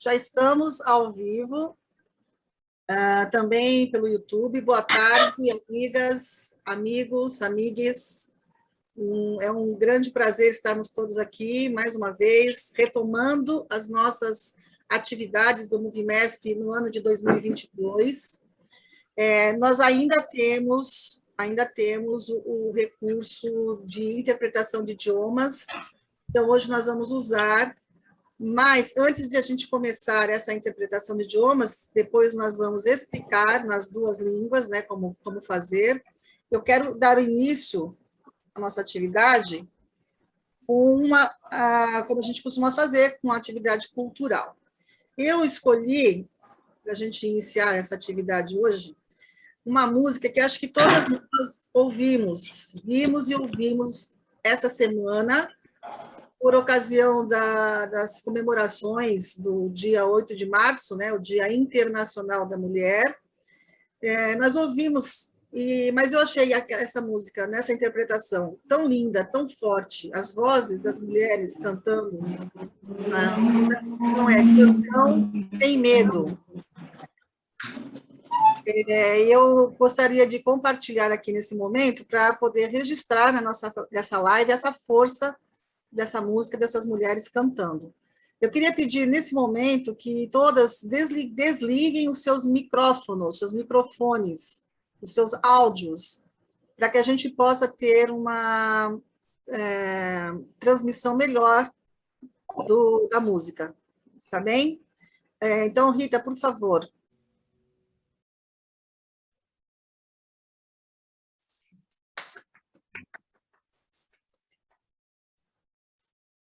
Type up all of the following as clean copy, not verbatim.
Já estamos ao vivo, também pelo YouTube. Boa tarde, amigas, amigos, amigues. É um grande prazer estarmos todos aqui, mais uma vez, retomando as nossas atividades do Movimesp no ano de 2022. Nós ainda temos o recurso de interpretação de idiomas, então hoje nós vamos usar. Mas, antes de a gente começar essa interpretação de idiomas, depois nós vamos explicar nas duas línguas, né, como fazer. Eu quero dar início à nossa atividade com como a gente costuma fazer, com uma atividade cultural. Eu escolhi, para a gente iniciar essa atividade hoje, uma música que acho que todas nós vimos e ouvimos esta semana, por ocasião das comemorações do dia 8 de março, né, o Dia Internacional da Mulher. Nós ouvimos, mas eu achei essa música, nessa interpretação, tão linda, tão forte, as vozes das mulheres cantando, não é canção sem medo. Eu gostaria de compartilhar aqui nesse momento para poder registrar nessa live essa força dessa música, dessas mulheres cantando. Eu queria pedir, nesse momento, que todas desliguem os seus micrófonos, seus microfones, os seus áudios, para que a gente possa ter uma transmissão melhor da música. Está bem? Então, Rita, por favor.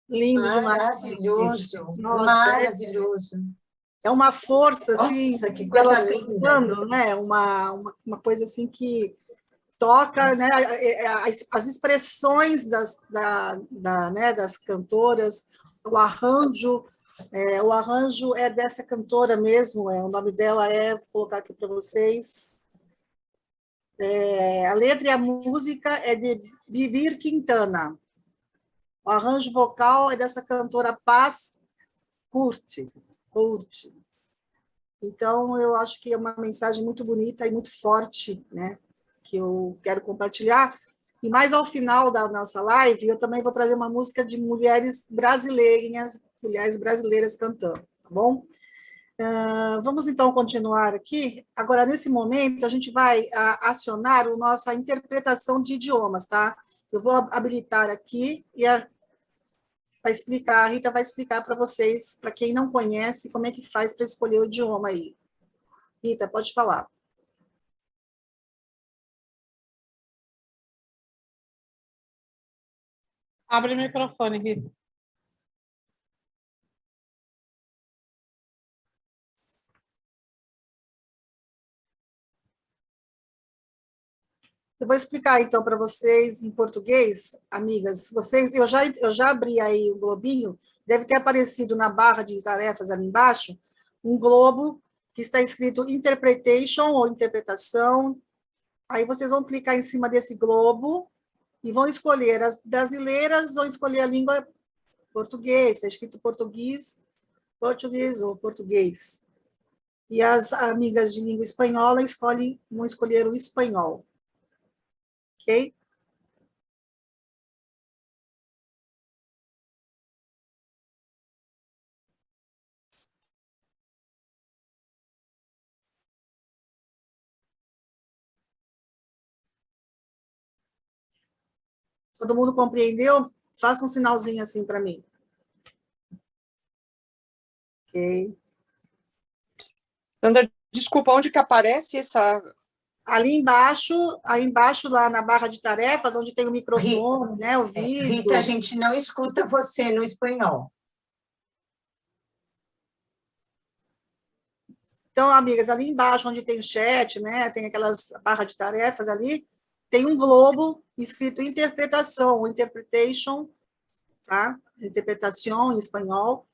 Lindo demais. Maravilhoso, maravilhoso. É uma força, assim, nossa, que coisa linda. Cantando, né? Uma coisa assim que toca, né? As expressões das cantoras, o arranjo é dessa cantora mesmo, o nome dela vou colocar aqui para vocês. A letra e a música é de Vivir Quintana. O arranjo vocal é dessa cantora Paz Curti. Então, eu acho que é uma mensagem muito bonita e muito forte, né, que eu quero compartilhar. E mais ao final da nossa live, eu também vou trazer uma música de mulheres brasileiras cantando, tá bom? Vamos, então, continuar aqui. Agora, nesse momento, a gente vai acionar a nossa interpretação de idiomas, tá? Eu vou habilitar aqui e a Rita vai explicar para vocês, para quem não conhece, como é que faz para escolher o idioma aí. Rita, pode falar. Abre o microfone, Rita. Eu vou explicar, então, para vocês em português, amigas. Eu já abri aí o globinho, deve ter aparecido na barra de tarefas ali embaixo, um globo que está escrito Interpretation ou Interpretação. Aí vocês vão clicar em cima desse globo e vão escolher as brasileiras, vão escolher a língua português, está escrito português ou português. E as amigas de língua espanhola vão escolher o espanhol. Ok? Todo mundo compreendeu? Faça um sinalzinho assim para mim. Ok. Sandra, desculpa, onde que aparece essa... Aí embaixo, lá na barra de tarefas, onde tem o microfone, né, o vídeo. Rita, a gente não escuta você no espanhol. Então, amigas, ali embaixo, onde tem o chat, né, tem aquelas barras de tarefas ali, tem um globo escrito interpretação, ou interpretation, tá? Interpretação em espanhol.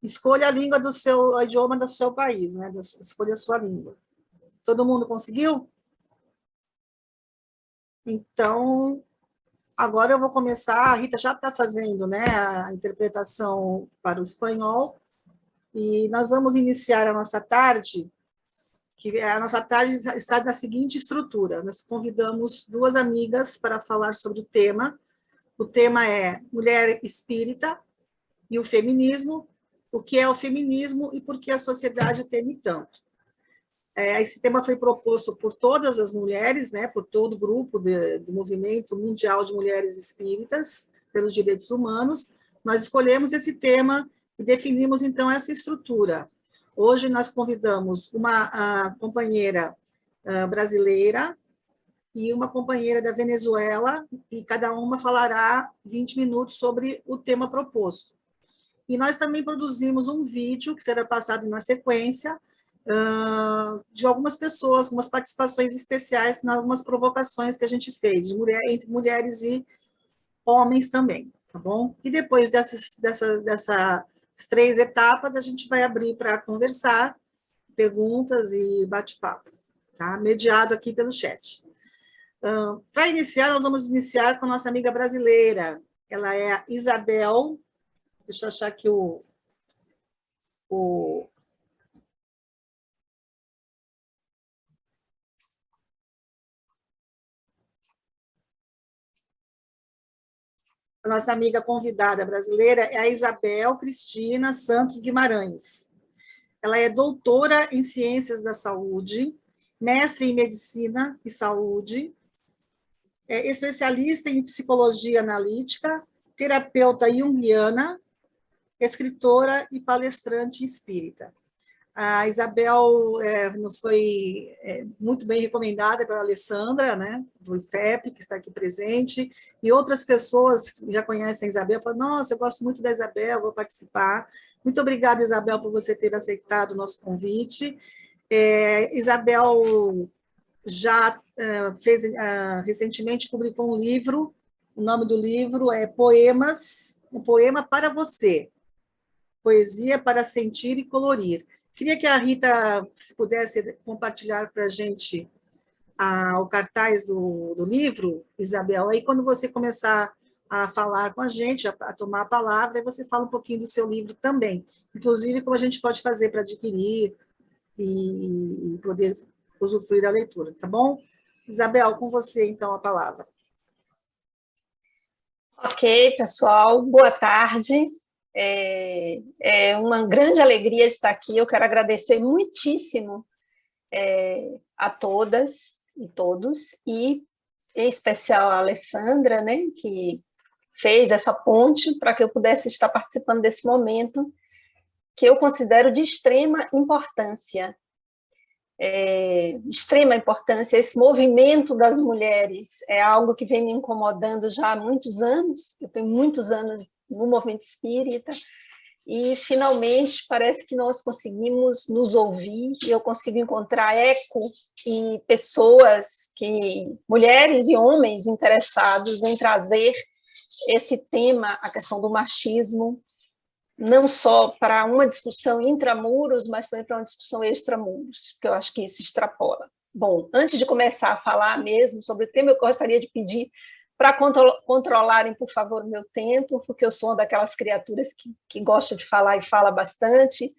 Escolha a língua o idioma do seu país, né? Escolha a sua língua. Todo mundo conseguiu? Então, agora eu vou começar, a Rita já está fazendo, né, a interpretação para o espanhol, E nós vamos iniciar a nossa tarde, que a nossa tarde está na seguinte estrutura. Nós convidamos duas amigas para falar sobre o tema. O tema é Mulher Espírita e o Feminismo. O que é o feminismo e por que a sociedade o teme tanto? Esse tema foi proposto por todas as mulheres, né, por todo o grupo do Movimento Mundial de Mulheres Espíritas pelos Direitos Humanos. Nós escolhemos esse tema e definimos, então, essa estrutura. Hoje nós convidamos uma companheira brasileira e uma companheira da Venezuela, e cada uma falará 20 minutos sobre o tema proposto. E nós também produzimos um vídeo que será passado na sequência, de algumas pessoas, algumas participações especiais, em algumas provocações que a gente fez, entre mulheres e homens também, tá bom? E depois dessas 3 etapas, a gente vai abrir para conversar, perguntas e bate-papo, tá? Mediado aqui pelo chat. Para iniciar, nós vamos iniciar com a nossa amiga brasileira. Ela é a Isabel. Deixa eu achar aqui a nossa amiga convidada brasileira é a Isabel Cristina Santos Guimarães. Ela é doutora em Ciências da Saúde, mestre em Medicina e Saúde, é especialista em Psicologia Analítica, terapeuta junguiana, escritora e palestrante espírita. A Isabel nos foi muito bem recomendada pela Alessandra, né, do IFEP, que está aqui presente, e outras pessoas que já conhecem a Isabel, falam, nossa, eu gosto muito da Isabel, vou participar. Muito obrigada, Isabel, por você ter aceitado o nosso convite. Isabel já recentemente publicou um livro, o nome do livro é Poemas, um poema para você, poesia para sentir e colorir. Queria que a Rita, se pudesse compartilhar para a gente o cartaz do livro, Isabel, aí quando você começar a falar com a gente, a tomar a palavra, aí você fala um pouquinho do seu livro também, inclusive como a gente pode fazer para adquirir e poder usufruir da leitura, tá bom? Isabel, com você, então, a palavra. Ok, pessoal, boa tarde. É uma grande alegria estar aqui. Eu quero agradecer muitíssimo a todas e todos, e em especial a Alessandra, né, que fez essa ponte para que eu pudesse estar participando desse momento, que eu considero de extrema importância. Extrema importância. Esse movimento das mulheres é algo que vem me incomodando já há muitos anos. Eu tenho muitos anos no movimento espírita, e finalmente parece que nós conseguimos nos ouvir, e eu consigo encontrar eco em pessoas, mulheres e homens interessados em trazer esse tema, a questão do machismo, não só para uma discussão intramuros, mas também para uma discussão extramuros, porque eu acho que isso extrapola. Bom, antes de começar a falar mesmo sobre o tema, eu gostaria de pedir para controlarem, por favor, o meu tempo, porque eu sou uma daquelas criaturas que gosta de falar e fala bastante,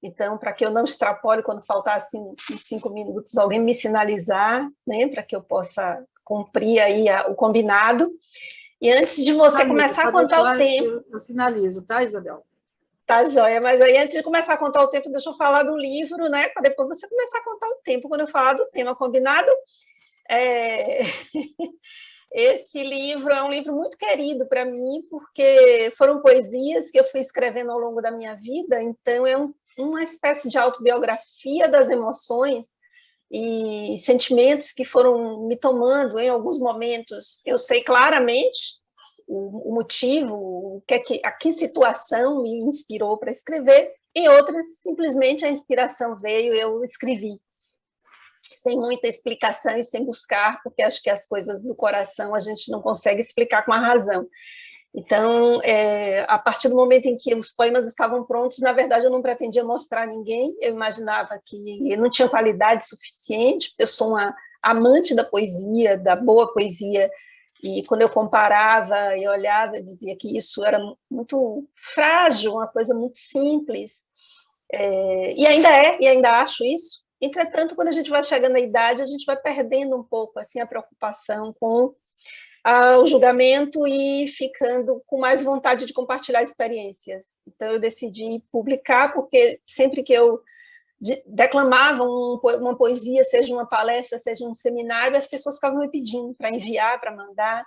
então, para que eu não extrapole, quando faltar assim, uns 5 minutos, alguém me sinalizar, né, para que eu possa cumprir aí o combinado. E antes de você começar a contar o tempo... Eu sinalizo, tá, Isabel? Tá, joia, mas aí antes de começar a contar o tempo, deixa eu falar do livro, né, para depois você começar a contar o tempo, quando eu falar do tema combinado. Esse livro é um livro muito querido para mim, porque foram poesias que eu fui escrevendo ao longo da minha vida, então é uma espécie de autobiografia das emoções e sentimentos que foram me tomando em alguns momentos. Eu sei claramente o motivo, a que situação me inspirou para escrever, em outras, simplesmente a inspiração veio e eu escrevi, sem muita explicação e sem buscar, porque acho que as coisas do coração a gente não consegue explicar com a razão. Então, a partir do momento em que os poemas estavam prontos, na verdade eu não pretendia mostrar a ninguém, eu imaginava que eu não tinha qualidade suficiente, eu sou uma amante da poesia, da boa poesia, e quando eu comparava e olhava, eu dizia que isso era muito frágil, uma coisa muito simples, E ainda acho isso. Entretanto, quando a gente vai chegando à idade, a gente vai perdendo um pouco assim, a preocupação com o julgamento e ficando com mais vontade de compartilhar experiências. Então, eu decidi publicar, porque sempre que eu declamava uma poesia, seja uma palestra, seja um seminário, as pessoas ficavam me pedindo para enviar, para mandar.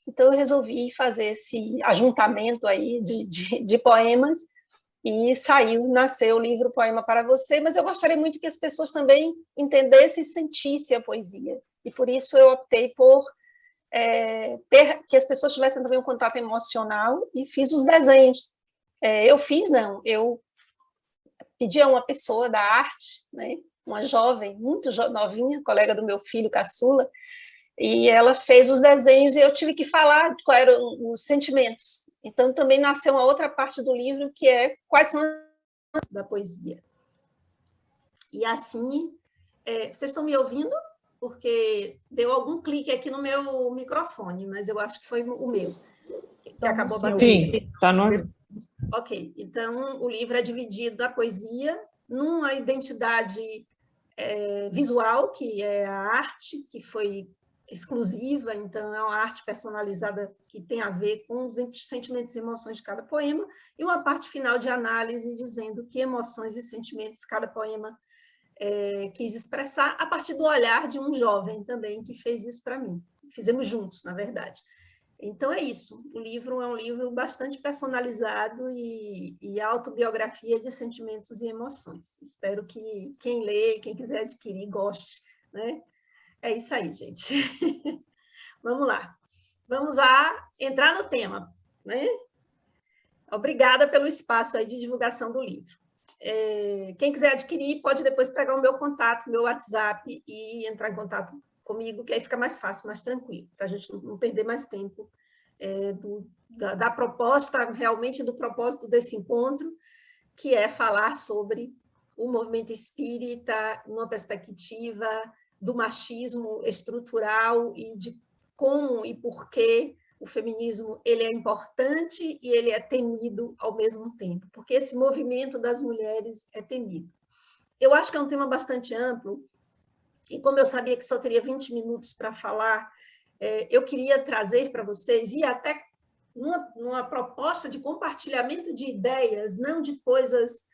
Então, eu resolvi fazer esse ajuntamento aí de poemas e nasceu o livro Poema para Você, mas eu gostaria muito que as pessoas também entendessem e sentissem a poesia. E por isso eu optei por que as pessoas tivessem também um contato emocional e fiz os desenhos. Eu pedi a uma pessoa da arte, né, uma jovem, muito novinha, colega do meu filho, caçula, e ela fez os desenhos e eu tive que falar quais eram os sentimentos. Então, também nasceu uma outra parte do livro, que é quais são as da poesia. E assim, vocês estão me ouvindo? Porque deu algum clique aqui no meu microfone, mas eu acho que foi o meu, que acabou batendo. Sim, está no... Ok, então o livro é dividido a poesia numa identidade visual, que é a arte, que foi exclusiva, então é uma arte personalizada que tem a ver com os sentimentos e emoções de cada poema, e uma parte final de análise dizendo que emoções e sentimentos cada poema quis expressar a partir do olhar de um jovem também que fez isso para mim. Fizemos juntos, na verdade. Então é isso, o livro é um livro bastante personalizado e autobiografia de sentimentos e emoções. Espero que quem lê, quem quiser adquirir, goste, né? É isso aí, gente. Vamos lá. Vamos entrar no tema, né? Obrigada pelo espaço aí de divulgação do livro. Quem quiser adquirir, pode depois pegar o meu contato, meu WhatsApp, e entrar em contato comigo, que aí fica mais fácil, mais tranquilo, para a gente não perder mais tempo da proposta, realmente do propósito desse encontro, que é falar sobre o movimento espírita numa perspectiva do machismo estrutural e de como e por que o feminismo ele é importante e ele é temido ao mesmo tempo, porque esse movimento das mulheres é temido. Eu acho que é um tema bastante amplo, e como eu sabia que só teria 20 minutos para falar, eu queria trazer para vocês, e até numa proposta de compartilhamento de ideias, não de coisas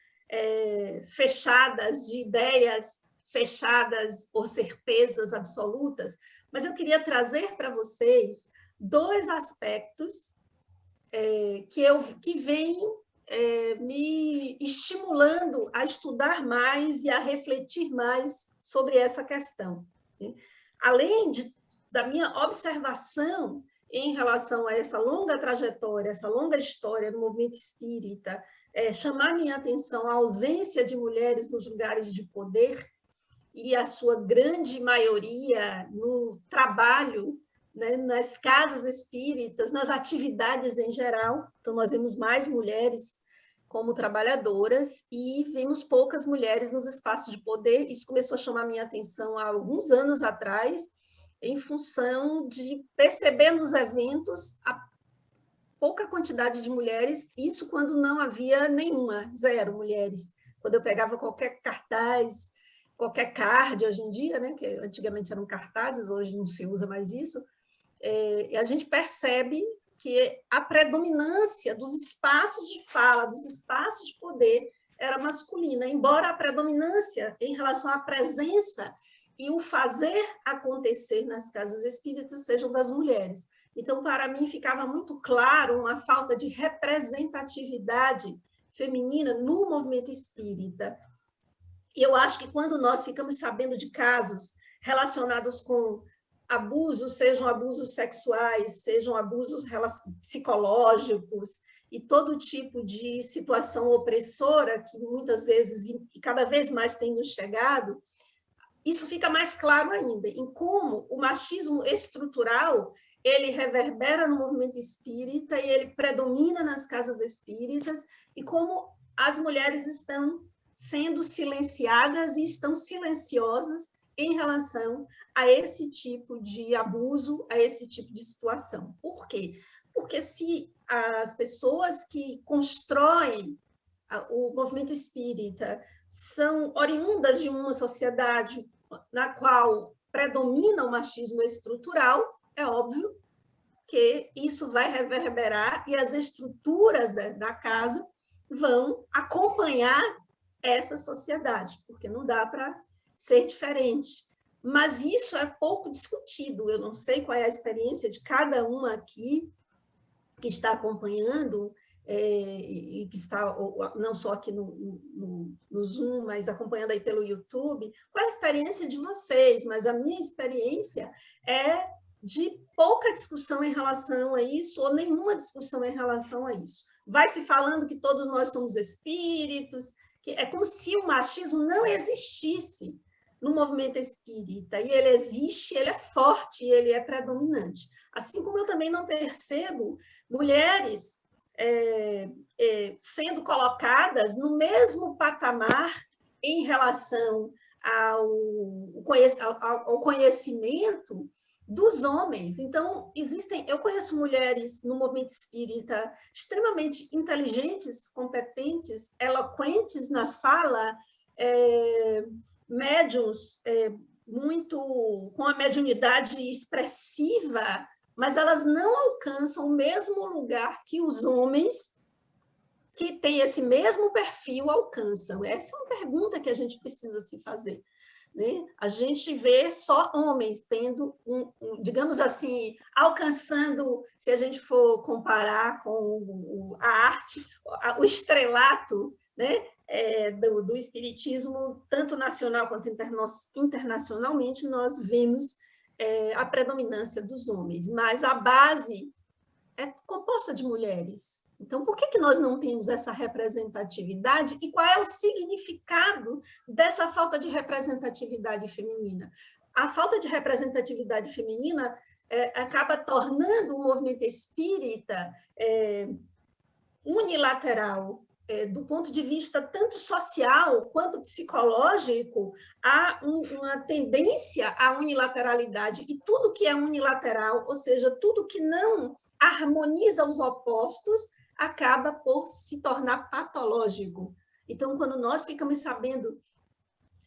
fechadas, de ideias fechadas ou certezas absolutas, mas eu queria trazer para vocês 2 aspectos que vêm me estimulando a estudar mais e a refletir mais sobre essa questão. Além da minha observação em relação a essa longa trajetória, essa longa história do movimento espírita, chamar minha atenção à ausência de mulheres nos lugares de poder e a sua grande maioria no trabalho, né, nas casas espíritas, nas atividades em geral. Então, nós vemos mais mulheres como trabalhadoras e vemos poucas mulheres nos espaços de poder. Isso começou a chamar minha atenção há alguns anos atrás, em função de perceber nos eventos a pouca quantidade de mulheres, isso quando não havia nenhuma, 0 mulheres. Quando eu pegava qualquer cartaz, qualquer card hoje em dia, né, que antigamente eram cartazes, hoje não se usa mais isso, a gente percebe que a predominância dos espaços de fala, dos espaços de poder, era masculina, embora a predominância em relação à presença e o fazer acontecer nas casas espíritas sejam das mulheres. Então, para mim, ficava muito claro uma falta de representatividade feminina no movimento espírita. E eu acho que quando nós ficamos sabendo de casos relacionados com abusos, sejam abusos sexuais, sejam abusos psicológicos e todo tipo de situação opressora que muitas vezes e cada vez mais tem nos chegado, isso fica mais claro ainda, em como o machismo estrutural ele reverbera no movimento espírita e ele predomina nas casas espíritas, e como as mulheres estão sendo silenciadas e estão silenciosas em relação a esse tipo de abuso, a esse tipo de situação. Por quê? Porque se as pessoas que constroem o movimento espírita são oriundas de uma sociedade na qual predomina o machismo estrutural, é óbvio que isso vai reverberar e as estruturas da casa vão acompanhar essa sociedade, porque não dá para ser diferente. Mas isso é pouco discutido. Eu não sei qual é a experiência de cada uma aqui que está acompanhando, e que está não só aqui no Zoom, mas acompanhando aí pelo YouTube, qual é a experiência de vocês? Mas a minha experiência é de pouca discussão em relação a isso, ou nenhuma discussão em relação a isso. Vai se falando que todos nós somos espíritos, que é como se o machismo não existisse no movimento espírita, e ele existe, ele é forte, ele é predominante. Assim como eu também não percebo mulheres sendo colocadas no mesmo patamar em relação ao conhecimento dos homens. Então, eu conheço mulheres no movimento espírita extremamente inteligentes, competentes, eloquentes na fala, médiuns com a mediunidade expressiva, mas elas não alcançam o mesmo lugar que os homens que têm esse mesmo perfil alcançam. Essa é uma pergunta que a gente precisa se fazer, né? A gente vê só homens tendo, digamos assim, alcançando, se a gente for comparar com a arte, o estrelato, né? Do espiritismo, tanto nacional quanto internacionalmente, nós vemos a predominância dos homens, mas a base é composta de mulheres. Então, por que nós não temos essa representatividade e qual é o significado dessa falta de representatividade feminina? A falta de representatividade feminina acaba tornando o movimento espírita unilateral, do ponto de vista tanto social quanto psicológico, há uma tendência à unilateralidade, e tudo que é unilateral, ou seja, tudo que não harmoniza os opostos, acaba por se tornar patológico. Então, quando nós ficamos sabendo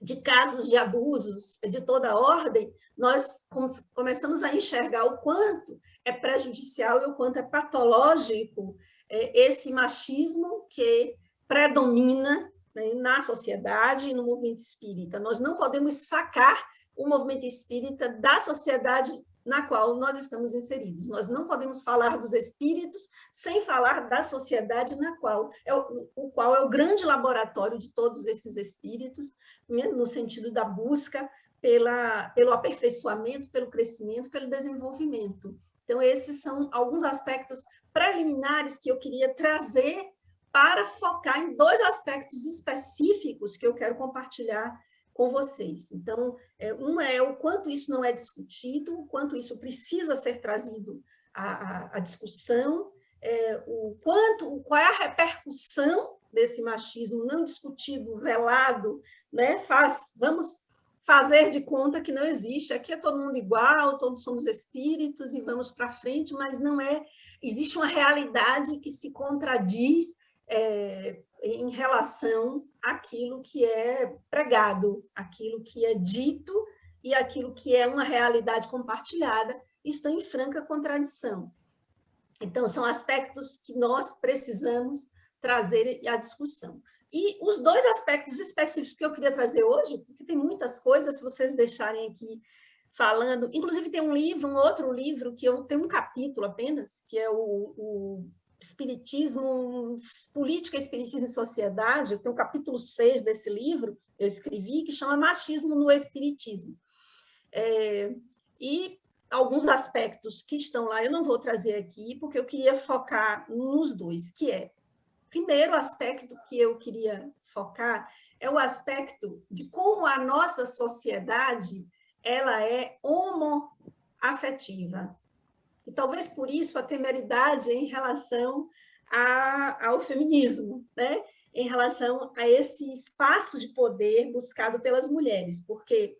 de casos de abusos de toda ordem, nós começamos a enxergar o quanto é prejudicial e o quanto é patológico esse machismo que predomina, né, na sociedade e no movimento espírita. Nós não podemos sacar o movimento espírita da sociedade na qual nós estamos inseridos. Nós não podemos falar dos espíritos sem falar da sociedade na qual o qual é o grande laboratório de todos esses espíritos, né, no sentido da busca pelo aperfeiçoamento, pelo crescimento, pelo desenvolvimento. Então, esses são alguns aspectos preliminares que eu queria trazer para focar em dois aspectos específicos que eu quero compartilhar com vocês. Então, um é o quanto isso não é discutido, o quanto isso precisa ser trazido à discussão, qual é a repercussão desse machismo não discutido, velado, né? Vamos fazer de conta que não existe. Aqui é todo mundo igual, todos somos espíritos e vamos para frente, mas não é. Existe uma realidade que se contradiz em relação àquilo que é pregado, aquilo que é dito e aquilo que é uma realidade compartilhada estão em franca contradição. Então, são aspectos que nós precisamos trazer à discussão. E os dois aspectos específicos que eu queria trazer hoje, porque tem muitas coisas, se vocês deixarem aqui falando, inclusive tem um outro livro, que eu tenho um capítulo apenas, que é o Espiritismo, Política, Espiritismo e Sociedade. Eu tenho o capítulo 6 desse livro, eu escrevi, que chama Machismo no Espiritismo. E alguns aspectos que estão lá eu não vou trazer aqui, porque eu queria focar nos dois, que é, primeiro aspecto que eu queria focar é o aspecto de como a nossa sociedade ela é homoafetiva. E talvez por isso a temeridade em relação ao feminismo, né? Em relação a esse espaço de poder buscado pelas mulheres, porque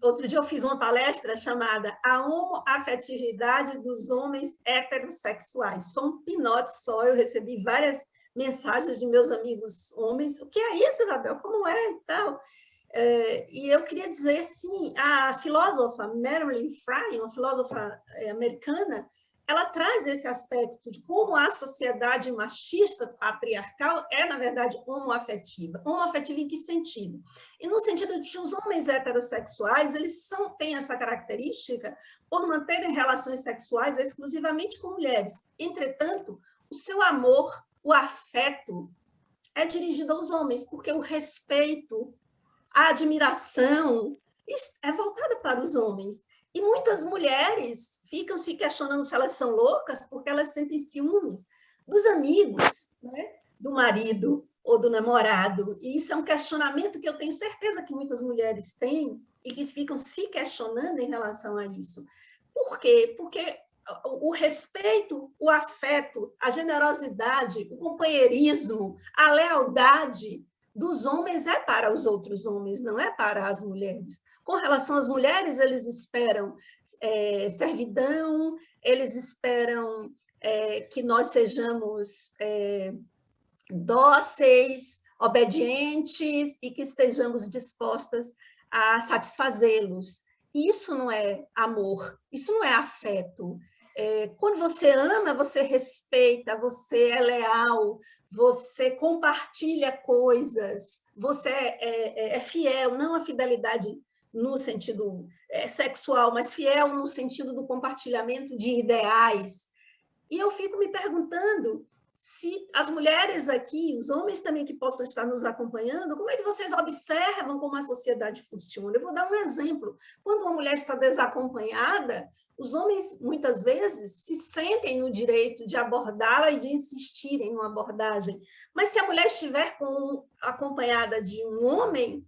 Outro dia eu fiz uma palestra chamada A Homoafetividade dos Homens Heterossexuais. Foi um pinote só, eu recebi várias mensagens de meus amigos homens. O que é isso, Isabel? Como é e tal? E eu queria dizer, sim, a filósofa Marilyn Frye, uma filósofa americana, ela traz esse aspecto de como a sociedade machista, patriarcal, é, na verdade, homoafetiva. Homoafetiva em que sentido? E no sentido de que os homens heterossexuais, eles têm essa característica por manterem relações sexuais exclusivamente com mulheres. Entretanto, o seu amor, o afeto, é dirigido aos homens, porque o respeito, a admiração é voltada para os homens. E muitas mulheres ficam se questionando se elas são loucas porque elas sentem ciúmes dos amigos, né? Do marido ou do namorado. E isso é um questionamento que eu tenho certeza que muitas mulheres têm e que ficam se questionando em relação a isso. Por quê? Porque o respeito, o afeto, a generosidade, o companheirismo, a lealdade dos homens é para os outros homens, não é para as mulheres. Com relação às mulheres, eles esperam servidão, eles esperam que nós sejamos dóceis, obedientes e que estejamos dispostas a satisfazê-los. Isso não é amor, isso não é afeto. Quando você ama, você respeita, você é leal, você compartilha coisas, você é fiel, não a fidelidade no sentido sexual, mas fiel no sentido do compartilhamento de ideais. E eu fico me perguntando se as mulheres aqui, os homens também que possam estar nos acompanhando, como é que vocês observam como a sociedade funciona? Eu vou dar um exemplo. Quando uma mulher está desacompanhada, os homens, muitas vezes, se sentem no direito de abordá-la e de insistirem numa abordagem. Mas se a mulher estiver acompanhada de um homem,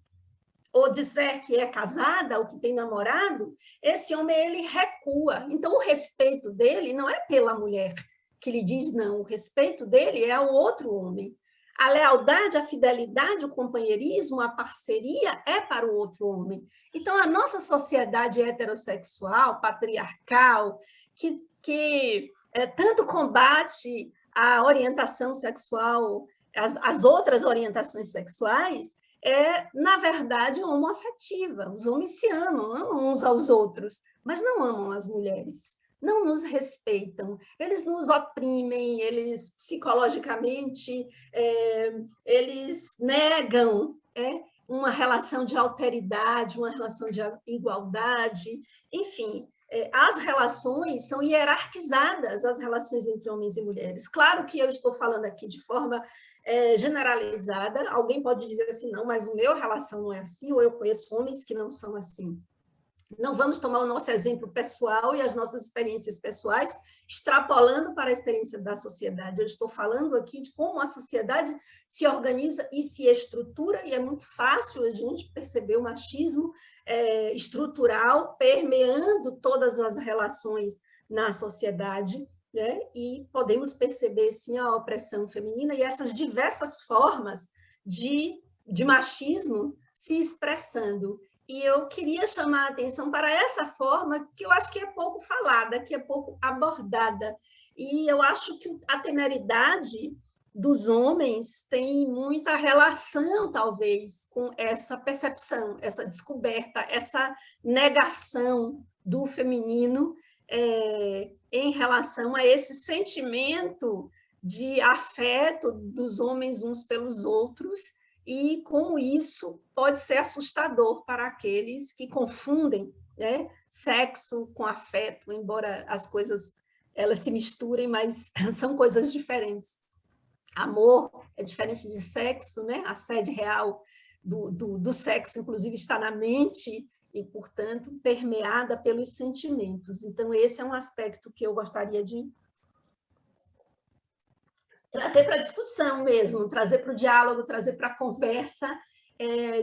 ou disser que é casada ou que tem namorado, esse homem ele recua. Então, o respeito dele não é pela mulher que lhe diz não, o respeito dele é ao outro homem. A lealdade, a fidelidade, o companheirismo, a parceria é para o outro homem. Então, a nossa sociedade heterossexual, patriarcal, que tanto combate a orientação sexual, as outras orientações sexuais, na verdade, homoafetiva. Os homens se amam uns aos outros, mas não amam as mulheres, não nos respeitam, eles nos oprimem, eles psicologicamente, eles negam uma relação de alteridade, uma relação de igualdade, enfim, as relações são hierarquizadas, as relações entre homens e mulheres. Claro que eu estou falando aqui de forma generalizada, alguém pode dizer assim, não, mas o meu relação não é assim, ou eu conheço homens que não são assim. Não vamos tomar o nosso exemplo pessoal e as nossas experiências pessoais, extrapolando para a experiência da sociedade. Eu estou falando aqui de como a sociedade se organiza e se estrutura, e é muito fácil a gente perceber o machismo estrutural permeando todas as relações na sociedade, né? E podemos perceber, sim, a opressão feminina e essas diversas formas de machismo se expressando. E eu queria chamar a atenção para essa forma que eu acho que é pouco falada, que é pouco abordada. E eu acho que a temeridade dos homens tem muita relação, talvez, com essa percepção, essa descoberta, essa negação do feminino em relação a esse sentimento de afeto dos homens uns pelos outros, e como isso pode ser assustador para aqueles que confundem, né, sexo com afeto, embora as coisas elas se misturem, mas são coisas diferentes. Amor é diferente de sexo, né? A sede real do sexo, inclusive, está na mente e, portanto, permeada pelos sentimentos. Então, esse é um aspecto que eu gostaria de trazer para a discussão mesmo, trazer para o diálogo, trazer para a conversa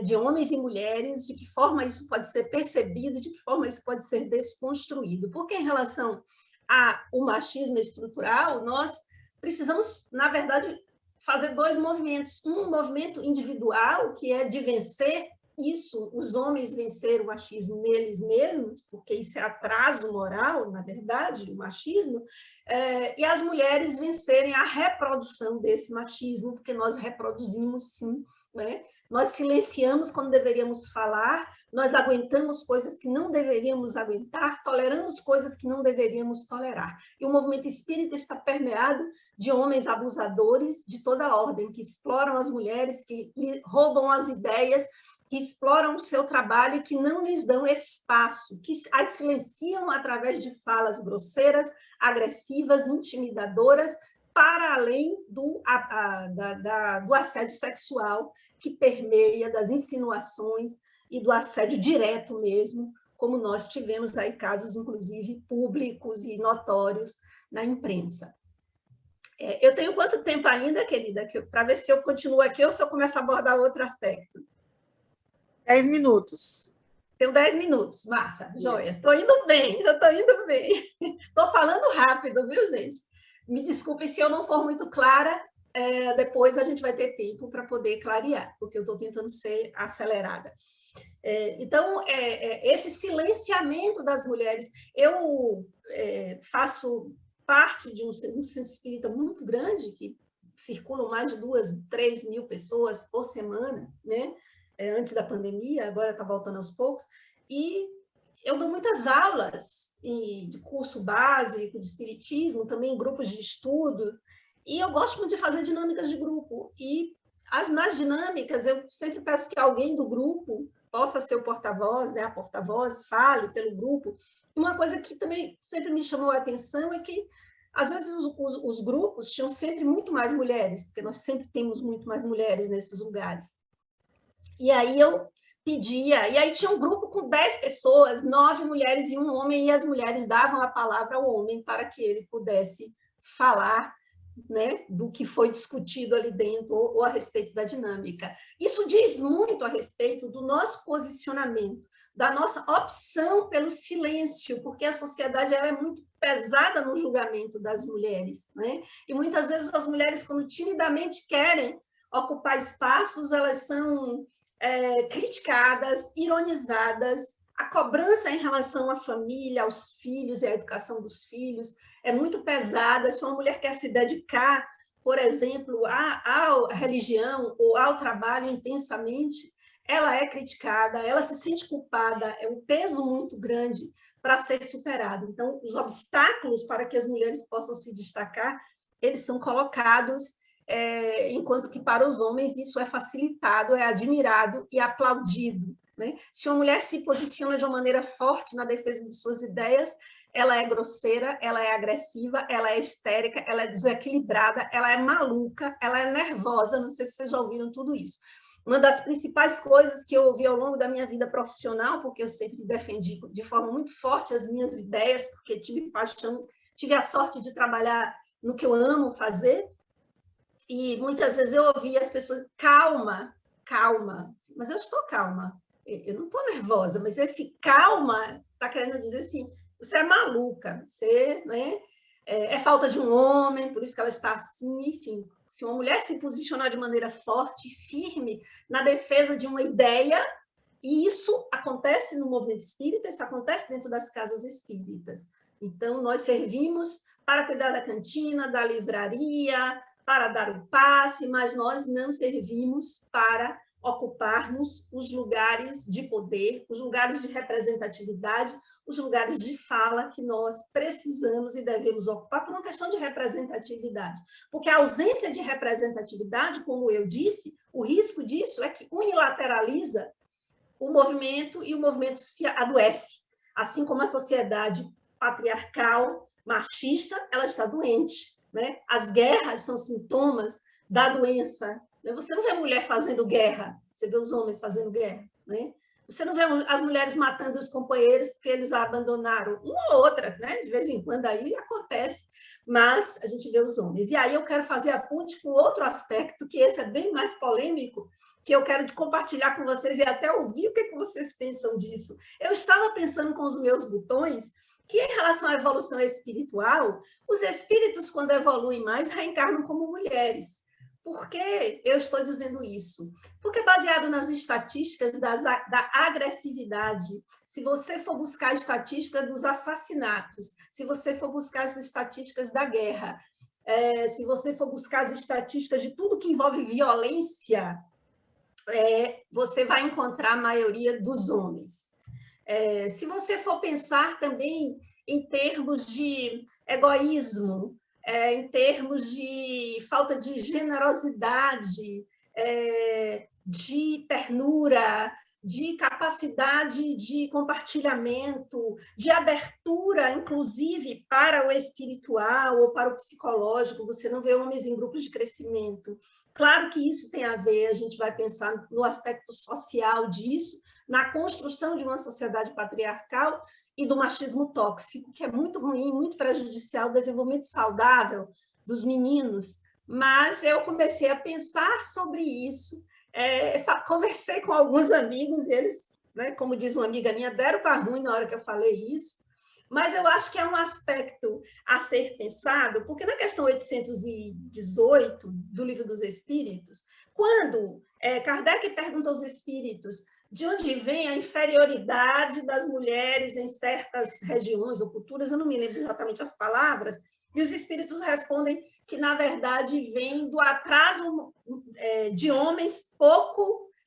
de homens e mulheres, de que forma isso pode ser percebido, de que forma isso pode ser desconstruído. Porque, em relação ao machismo estrutural, nós precisamos, na verdade, fazer dois movimentos. Um movimento individual, que é de vencer isso, os homens venceram o machismo neles mesmos, porque isso é atraso moral, na verdade, o machismo, e as mulheres vencerem a reprodução desse machismo, porque nós reproduzimos sim, né? Nós silenciamos quando deveríamos falar, nós aguentamos coisas que não deveríamos aguentar, toleramos coisas que não deveríamos tolerar. E o movimento espírita está permeado de homens abusadores de toda a ordem, que exploram as mulheres, que roubam as ideias, que exploram o seu trabalho e que não lhes dão espaço, que as silenciam através de falas grosseiras, agressivas, intimidadoras, para além do assédio sexual que permeia, das insinuações e do assédio direto mesmo, como nós tivemos aí casos, inclusive, públicos e notórios na imprensa. Eu tenho quanto tempo ainda, querida, para ver se eu continuo aqui ou se eu começo a abordar outro aspecto? 10 minutos. Tenho 10 minutos, massa, joia. Estou indo bem, eu estou indo bem. Estou falando rápido, viu, gente? Me desculpem se eu não for muito clara, depois a gente vai ter tempo para poder clarear, porque eu estou tentando ser acelerada. Então, esse silenciamento das mulheres, eu faço parte de um centro espírita muito grande, que circulam mais de 2.000, 3.000 pessoas por semana, né? Antes da pandemia, agora está voltando aos poucos, e eu dou muitas aulas de curso básico de espiritismo, também em grupos de estudo, e eu gosto muito de fazer dinâmicas de grupo. E nas dinâmicas, eu sempre peço que alguém do grupo possa ser o porta-voz, né? A porta-voz, fale pelo grupo. Uma coisa que também sempre me chamou a atenção é que, às vezes, os grupos tinham sempre muito mais mulheres, porque nós sempre temos muito mais mulheres nesses lugares. E aí eu pedia, e aí tinha um grupo com 10 pessoas, 9 mulheres e um homem, e as mulheres davam a palavra ao homem para que ele pudesse falar, né, do que foi discutido ali dentro, ou a respeito da dinâmica. Isso diz muito a respeito do nosso posicionamento, da nossa opção pelo silêncio, porque a sociedade ela é muito pesada no julgamento das mulheres, né? E muitas vezes as mulheres, quando timidamente querem ocupar espaços, elas são criticadas, ironizadas. A cobrança em relação à família, aos filhos e à educação dos filhos é muito pesada. Se uma mulher quer se dedicar, por exemplo, à religião ou ao trabalho intensamente, ela é criticada, ela se sente culpada, é um peso muito grande para ser superado. Então, os obstáculos para que as mulheres possam se destacar, eles são colocados, enquanto que para os homens isso é facilitado, é admirado e aplaudido, né? Se uma mulher se posiciona de uma maneira forte na defesa de suas ideias, ela é grosseira, ela é agressiva, ela é histérica, ela é desequilibrada, ela é maluca, ela é nervosa. Não sei se vocês já ouviram tudo isso. Uma das principais coisas que eu ouvi ao longo da minha vida profissional, porque eu sempre defendi de forma muito forte as minhas ideias, porque tive paixão, tive a sorte de trabalhar no que eu amo fazer, e muitas vezes eu ouvia as pessoas, calma, calma, mas eu estou calma, eu não estou nervosa, mas esse calma está querendo dizer assim, você é maluca, você, né, é falta de um homem, por isso que ela está assim, enfim. Se uma mulher se posicionar de maneira forte e firme na defesa de uma ideia, e isso acontece no movimento espírita, isso acontece dentro das casas espíritas. Então, nós servimos para cuidar da cantina, da livraria, para dar o passe, mas nós não servimos para ocuparmos os lugares de poder, os lugares de representatividade, os lugares de fala que nós precisamos e devemos ocupar por uma questão de representatividade. Porque a ausência de representatividade, como eu disse, o risco disso é que unilateraliza o movimento e o movimento se adoece. Assim como a sociedade patriarcal, machista, ela está doente, né? As guerras são sintomas da doença. Você não vê mulher fazendo guerra, você vê os homens fazendo guerra, né? Você não vê as mulheres matando os companheiros porque eles a abandonaram, uma ou outra, né? De vez em quando aí acontece, mas a gente vê os homens. E aí eu quero fazer a ponte com outro aspecto, que esse é bem mais polêmico, que eu quero compartilhar com vocês e até ouvir o que vocês pensam disso. Eu estava pensando com os meus botões que, em relação à evolução espiritual, os espíritos, quando evoluem mais, reencarnam como mulheres. Por que eu estou dizendo isso? Porque baseado nas estatísticas da agressividade, se você for buscar a estatística dos assassinatos, se você for buscar as estatísticas da guerra, se você for buscar as estatísticas de tudo que envolve violência, você vai encontrar a maioria dos homens. Se você for pensar também em termos de egoísmo, em termos de falta de generosidade, de ternura, de capacidade de compartilhamento, de abertura, inclusive, para o espiritual ou para o psicológico. Você não vê homens em grupos de crescimento. Claro que isso tem a ver, a gente vai pensar no aspecto social disso, na construção de uma sociedade patriarcal e do machismo tóxico, que é muito ruim, muito prejudicial ao desenvolvimento saudável dos meninos. Mas eu comecei a pensar sobre isso, conversei com alguns amigos, e eles, né, como diz uma amiga minha, deram para ruim na hora que eu falei isso, mas eu acho que é um aspecto a ser pensado, porque na questão 818 do Livro dos Espíritos, quando Kardec pergunta aos espíritos de onde vem a inferioridade das mulheres em certas regiões ou culturas, eu não me lembro exatamente as palavras, e os espíritos respondem que, na verdade, vem do atraso de homens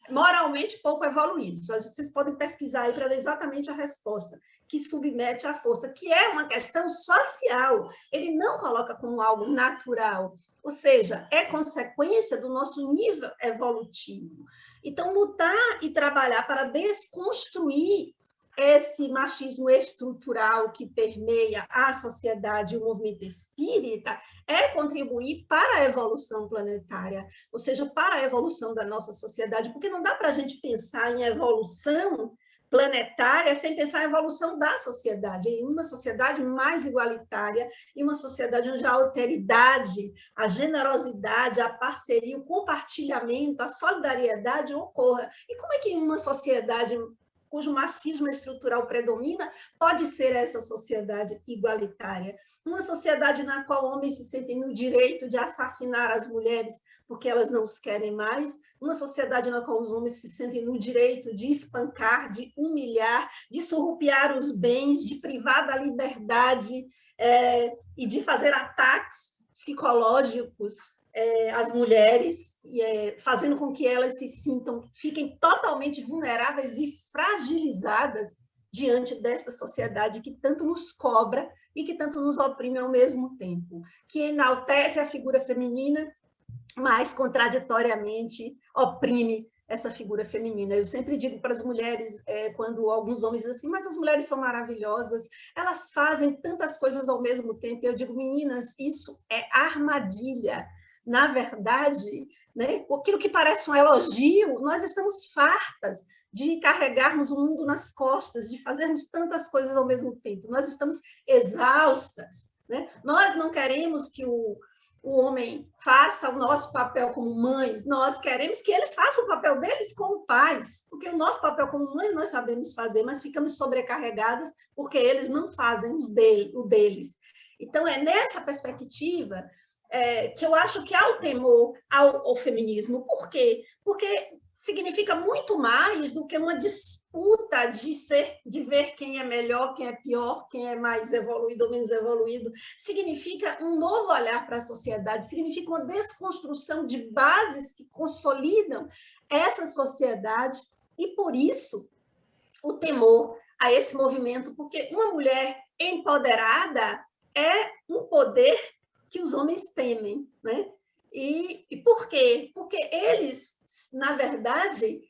moralmente pouco evoluídos. Vocês podem pesquisar aí para ver exatamente a resposta, que submete à força, que é uma questão social. Ele não coloca como algo natural, ou seja, é consequência do nosso nível evolutivo. Então, lutar e trabalhar para desconstruir esse machismo estrutural que permeia a sociedade e o movimento espírita é contribuir para a evolução planetária, ou seja, para a evolução da nossa sociedade, porque não dá para a gente pensar em evolução planetária sem pensar em evolução da sociedade, em uma sociedade mais igualitária, em uma sociedade onde a alteridade, a generosidade, a parceria, o compartilhamento, a solidariedade ocorra. E como é que uma sociedade cujo machismo estrutural predomina, pode ser essa sociedade igualitária? Uma sociedade na qual homens se sentem no direito de assassinar as mulheres porque elas não os querem mais, uma sociedade na qual os homens se sentem no direito de espancar, de humilhar, de surrupiar os bens, de privar da liberdade e de fazer ataques psicológicos as mulheres, fazendo com que elas fiquem totalmente vulneráveis e fragilizadas diante desta sociedade que tanto nos cobra e que tanto nos oprime ao mesmo tempo, que enaltece a figura feminina, mas contraditoriamente oprime essa figura feminina. Eu sempre digo para as mulheres, quando alguns homens dizem assim, mas as mulheres são maravilhosas, elas fazem tantas coisas ao mesmo tempo. Eu digo, meninas, isso é armadilha. Na verdade, né, aquilo que parece um elogio, nós estamos fartas de carregarmos o mundo nas costas, de fazermos tantas coisas ao mesmo tempo. Nós estamos exaustas, né? Nós não queremos que o homem faça o nosso papel como mães, nós queremos que eles façam o papel deles como pais, porque o nosso papel como mães nós sabemos fazer, mas ficamos sobrecarregadas porque eles não fazem o deles. Então, é nessa perspectiva que eu acho que há o temor ao feminismo. Por quê? Porque significa muito mais do que uma disputa de ver quem é melhor, quem é pior, quem é mais evoluído ou menos evoluído. Significa um novo olhar para a sociedade, significa uma desconstrução de bases que consolidam essa sociedade, e por isso o temor a esse movimento, porque uma mulher empoderada é um poder que os homens temem, né? E por quê? Porque eles, na verdade,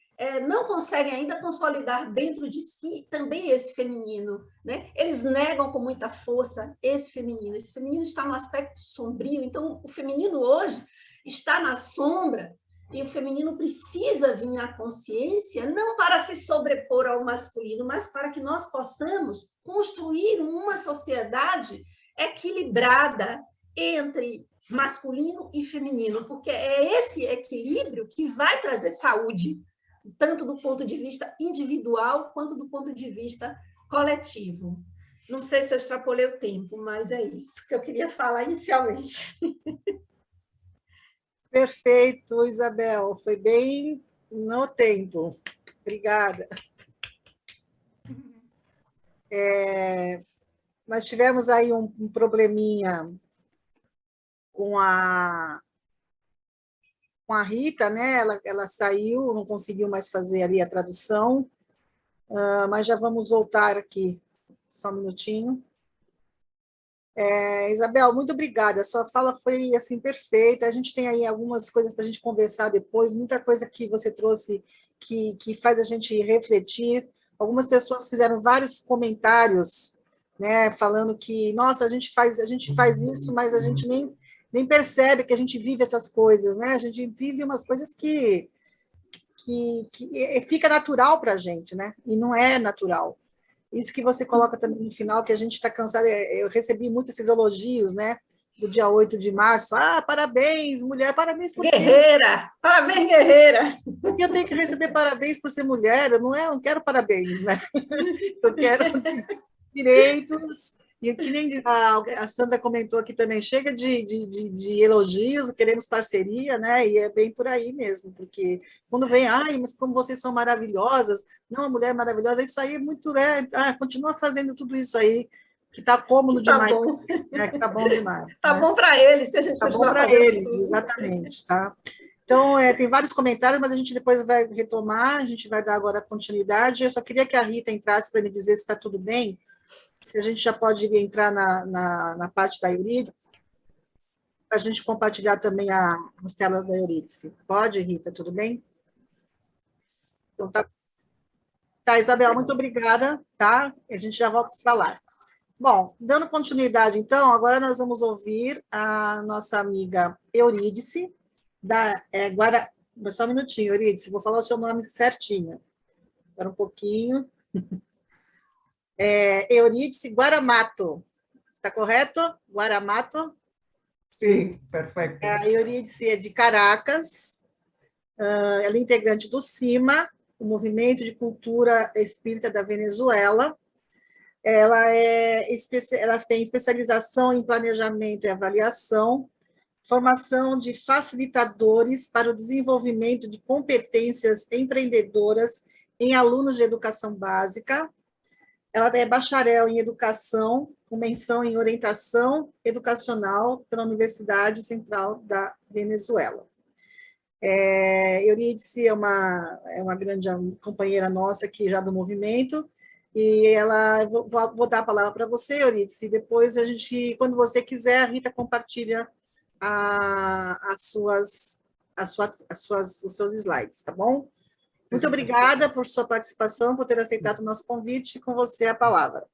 não conseguem ainda consolidar dentro de si também esse feminino, né? Eles negam com muita força esse feminino. Esse feminino está no aspecto sombrio, então o feminino hoje está na sombra, e o feminino precisa vir à consciência, não para se sobrepor ao masculino, mas para que nós possamos construir uma sociedade equilibrada entre masculino e feminino, porque é esse equilíbrio que vai trazer saúde, tanto do ponto de vista individual quanto do ponto de vista coletivo. Não sei se eu extrapolei o tempo, mas é isso que eu queria falar inicialmente. Perfeito, Isabel. Foi bem no tempo. Obrigada. Nós tivemos aí um probleminha com a Rita, né? Ela saiu, não conseguiu mais fazer ali a tradução, mas já vamos voltar aqui. Só um minutinho. Isabel, muito obrigada. A sua fala foi assim perfeita. A gente tem aí algumas coisas para a gente conversar depois, muita coisa que você trouxe que faz a gente refletir. Algumas pessoas fizeram vários comentários, né, falando que, nossa, a gente faz isso, mas a gente nem percebe que a gente vive essas coisas, né? A gente vive umas coisas que fica natural para a gente, né? E não é natural. Isso que você coloca também no final, que a gente está cansado, eu recebi muitos esses elogios, né? Do dia 8 de março. Ah, parabéns, mulher, parabéns por quê? Guerreira! Parabéns, guerreira! Porque eu tenho que receber parabéns por ser mulher, eu não quero parabéns, né? Eu quero direitos. E que nem a Sandra comentou aqui também, chega de elogios, queremos parceria, né? E é bem por aí mesmo, porque quando vem, ai, mas como vocês são maravilhosas, não, a mulher maravilhosa, isso aí é muito, né? Continua fazendo tudo isso aí, que está cômodo demais, bom. né? Que está bom demais. Tá né? bom para eles, se a gente Tá bom continuar para fazendo eles, tudo. exatamente, tá? Então, tem vários comentários, mas a gente depois vai retomar, a gente vai dar agora continuidade. Eu só queria que a Rita entrasse para me dizer se está tudo bem, se a gente já pode entrar na parte da Eurídice, para a gente compartilhar também as telas da Eurídice. Pode, Rita, tudo bem? Então, tá. Tá, Isabel, muito obrigada, tá? A gente já volta a se falar. Bom, dando continuidade, então, agora nós vamos ouvir a nossa amiga Eurídice, da Guara... Só um minutinho, Eurídice, vou falar o seu nome certinho. Espera um pouquinho. Eurídice Guaramato. Está correto? Guaramato? Sim, perfeito. A Eurídice é de Caracas, ela é integrante do CIMA, o Movimento de Cultura Espírita da Venezuela. Ela tem especialização em planejamento e avaliação, formação de facilitadores para o desenvolvimento de competências empreendedoras em alunos de educação básica. Ela é bacharel em educação, com menção em orientação educacional pela Universidade Central da Venezuela. Eurídice é uma grande companheira nossa aqui já do movimento, e vou dar a palavra para você, Eurídice, e depois a gente, quando você quiser, a Rita compartilha os seus slides, tá bom? Muito obrigada por sua participação, por ter aceitado o nosso convite, com você a palavra.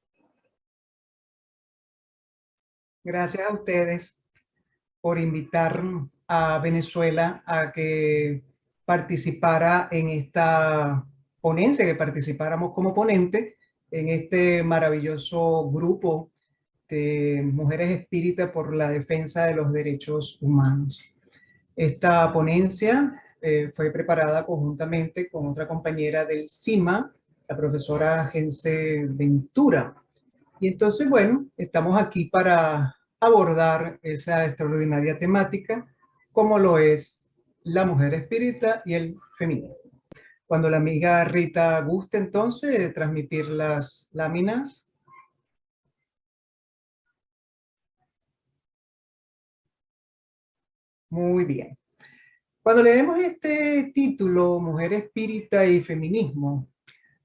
Gracias a ustedes por invitar a Venezuela a que participara en esta ponencia, que participáramos como ponente en este maravilloso grupo de mujeres espíritas por la defensa de los derechos humanos. Esta ponencia fue preparada conjuntamente con otra compañera del CIMA, la profesora Gense Ventura. Y entonces, bueno, estamos aquí para abordar esa extraordinaria temática, como lo es la mujer espírita y el feminismo. Cuando la amiga Rita guste, entonces, de transmitir las láminas. Muy bien. Cuando leemos este título, Mujer Espírita y Feminismo,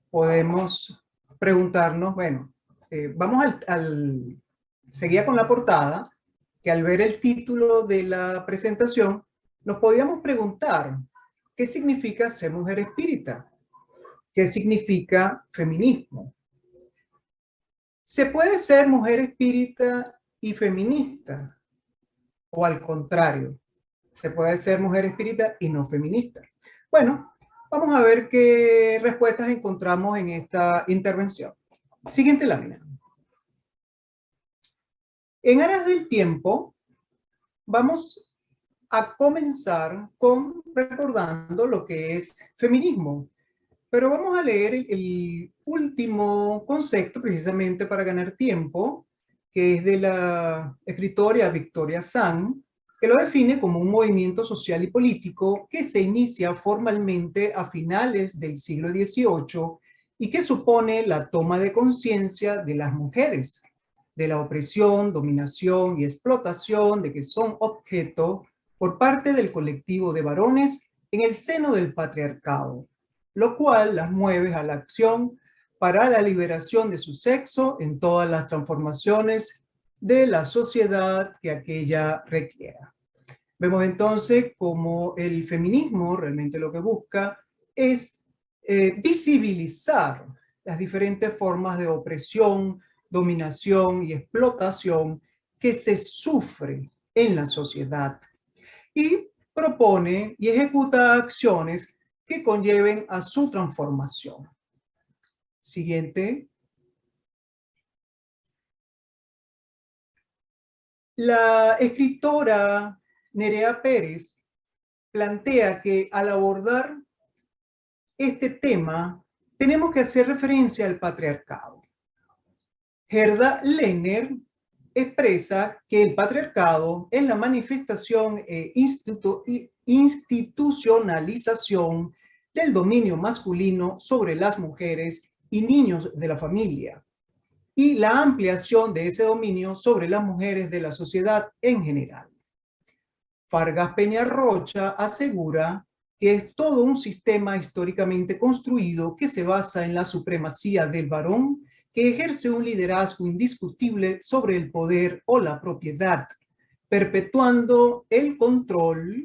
podemos preguntarnos, bueno, vamos seguía con la portada, que al ver el título de la presentación, nos podíamos preguntar, ¿qué significa ser mujer espírita? ¿Qué significa feminismo? ¿Se puede ser mujer espírita y feminista? ¿O al contrario? ¿Se puede ser mujer espírita y no feminista? Bueno, vamos a ver qué respuestas encontramos en esta intervención. Siguiente lámina. En aras del tiempo, vamos a comenzar recordando lo que es feminismo. Pero vamos a leer el último concepto, precisamente para ganar tiempo, que es de la escritora Victoria San, que lo define como un movimiento social y político que se inicia formalmente a finales del siglo XVIII y que supone la toma de conciencia de las mujeres, de la opresión, dominación y explotación de que son objeto por parte del colectivo de varones en el seno del patriarcado, lo cual las mueve a la acción para la liberación de su sexo en todas las transformaciones de la sociedad que aquella requiera. Vemos entonces cómo el feminismo realmente lo que busca es visibilizar las diferentes formas de opresión, dominación y explotación que se sufre en la sociedad y propone y ejecuta acciones que conlleven a su transformación. Siguiente. La escritora Nerea Pérez plantea que al abordar este tema tenemos que hacer referencia al patriarcado. Gerda Lerner expresa que el patriarcado es la manifestación e institucionalización del dominio masculino sobre las mujeres y niños de la familia, y la ampliación de ese dominio sobre las mujeres de la sociedad en general. Fargas Peñarrocha asegura que es todo un sistema históricamente construido que se basa en la supremacía del varón, que ejerce un liderazgo indiscutible sobre el poder o la propiedad, perpetuando el control,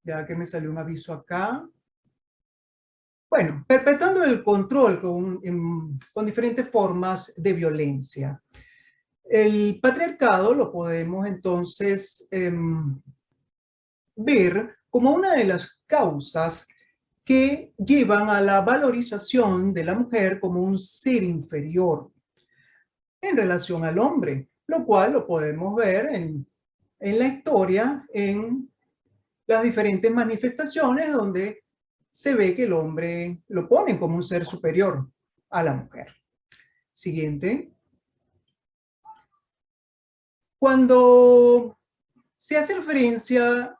ya que me salió un aviso acá, bueno, perpetuando el control con diferentes formas de violencia. El patriarcado lo podemos entonces ver como una de las causas que llevan a la valorización de la mujer como un ser inferior en relación al hombre, lo cual lo podemos ver en la historia, en las diferentes manifestaciones donde se ve que el hombre lo ponen como un ser superior a la mujer. Siguiente. Cuando se hace referencia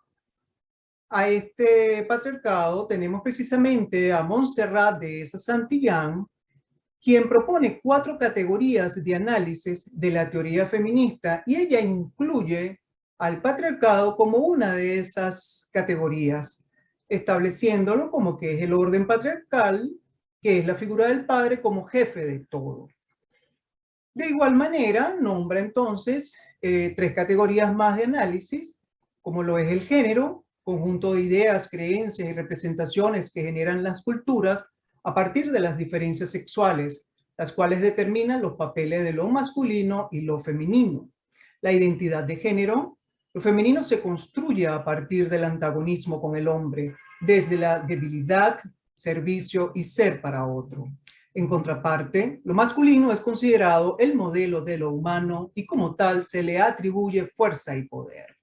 a este patriarcado, tenemos precisamente a Montserrat de Santillán, quien propone 4 categorías de análisis de la teoría feminista, y ella incluye al patriarcado como una de esas categorías, estableciéndolo como que es el orden patriarcal, que es la figura del padre como jefe de todo. De igual manera, nombra entonces 3 categorías más de análisis, como lo es el género, conjunto de ideas, creencias y representaciones que generan las culturas a partir de las diferencias sexuales, las cuales determinan los papeles de lo masculino y lo femenino. La identidad de género, lo femenino se construye a partir del antagonismo con el hombre, desde la debilidad, servicio y ser para otro. En contraparte, lo masculino es considerado el modelo de lo humano y como tal se le atribuye fuerza y poder.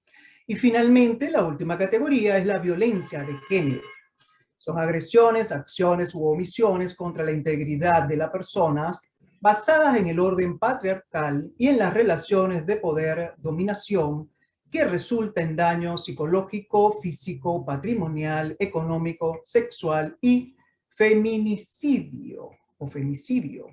Y finalmente, la última categoría es la violencia de género. Son agresiones, acciones u omisiones contra la integridad de las personas basadas en el orden patriarcal y en las relaciones de poder, dominación, que resulta en daño psicológico, físico, patrimonial, económico, sexual y feminicidio o femicidio.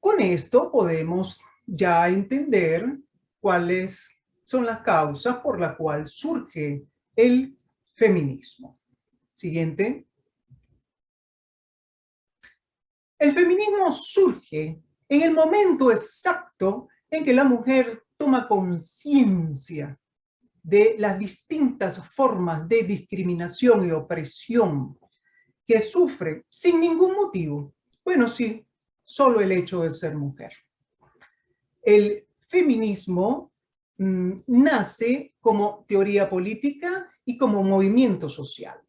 Con esto podemos ya entender cuáles son las causas por las cuales surge el feminismo. Siguiente. El feminismo surge en el momento exacto en que la mujer toma conciencia de las distintas formas de discriminación y opresión que sufre sin ningún motivo. Bueno, sí, solo el hecho de ser mujer. El feminismo nace como teoría política y como movimiento social.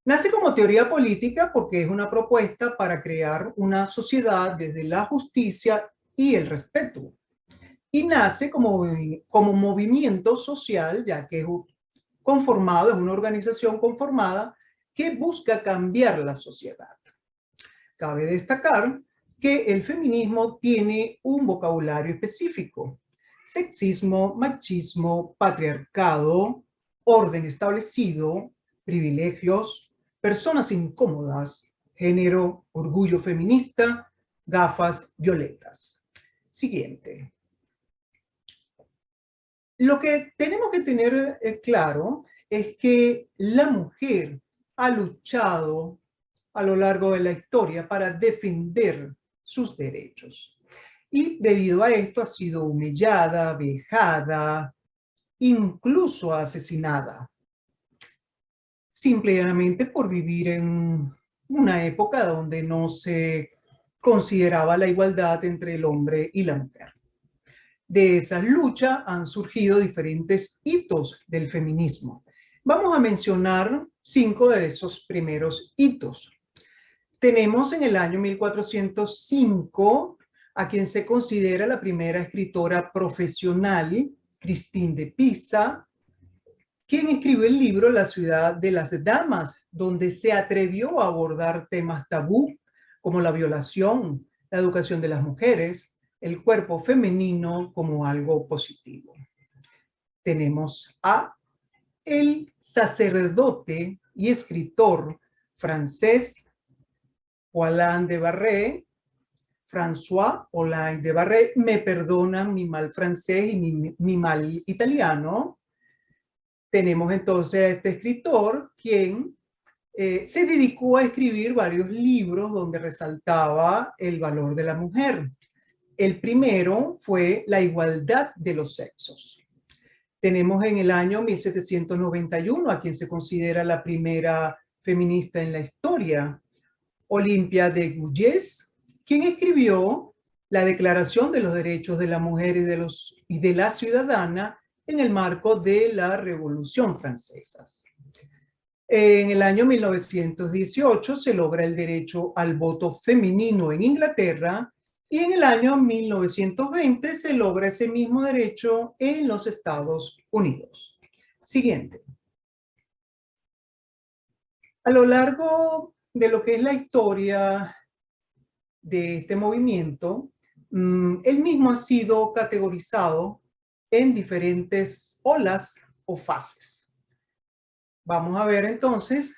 Nace como teoría política porque es una propuesta para crear una sociedad desde la justicia y el respeto. Y nace como movimiento social, ya que es conformado, es una organización conformada que busca cambiar la sociedad. Cabe destacar que el feminismo tiene un vocabulario específico, sexismo, machismo, patriarcado, orden establecido, privilegios, personas incómodas, género, orgullo feminista, gafas violetas. Siguiente. Lo que tenemos que tener claro es que la mujer ha luchado a lo largo de la historia para defender sus derechos. Y debido a esto ha sido humillada, vejada, incluso asesinada. Simplemente por vivir en una época donde no se consideraba la igualdad entre el hombre y la mujer. De esa lucha han surgido diferentes hitos del feminismo. Vamos a mencionar 5 de esos primeros hitos. Tenemos en el año 1405 a quien se considera la primera escritora profesional, Christine de Pisa, quien escribió el libro La ciudad de las damas, donde se atrevió a abordar temas tabú como la violación, la educación de las mujeres, el cuerpo femenino como algo positivo. Tenemos a el sacerdote y escritor francés Holland de Barré, François Holland de Barré, me perdonan mi mal francés y mi mal italiano. Tenemos entonces a este escritor quien se dedicó a escribir varios libros donde resaltaba el valor de la mujer. El primero fue La igualdad de los sexos. Tenemos en el año 1791 a quien se considera la primera feminista en la historia, Olympia de Gouges, quien escribió la Declaración de los Derechos de la Mujer y de la Ciudadana en el marco de la Revolución Francesa. En el año 1918 se logra el derecho al voto femenino en Inglaterra y en el año 1920 se logra ese mismo derecho en los Estados Unidos. Siguiente. A lo largo de lo que es la historia de este movimiento, el mismo ha sido categorizado en diferentes olas o fases. Vamos a ver entonces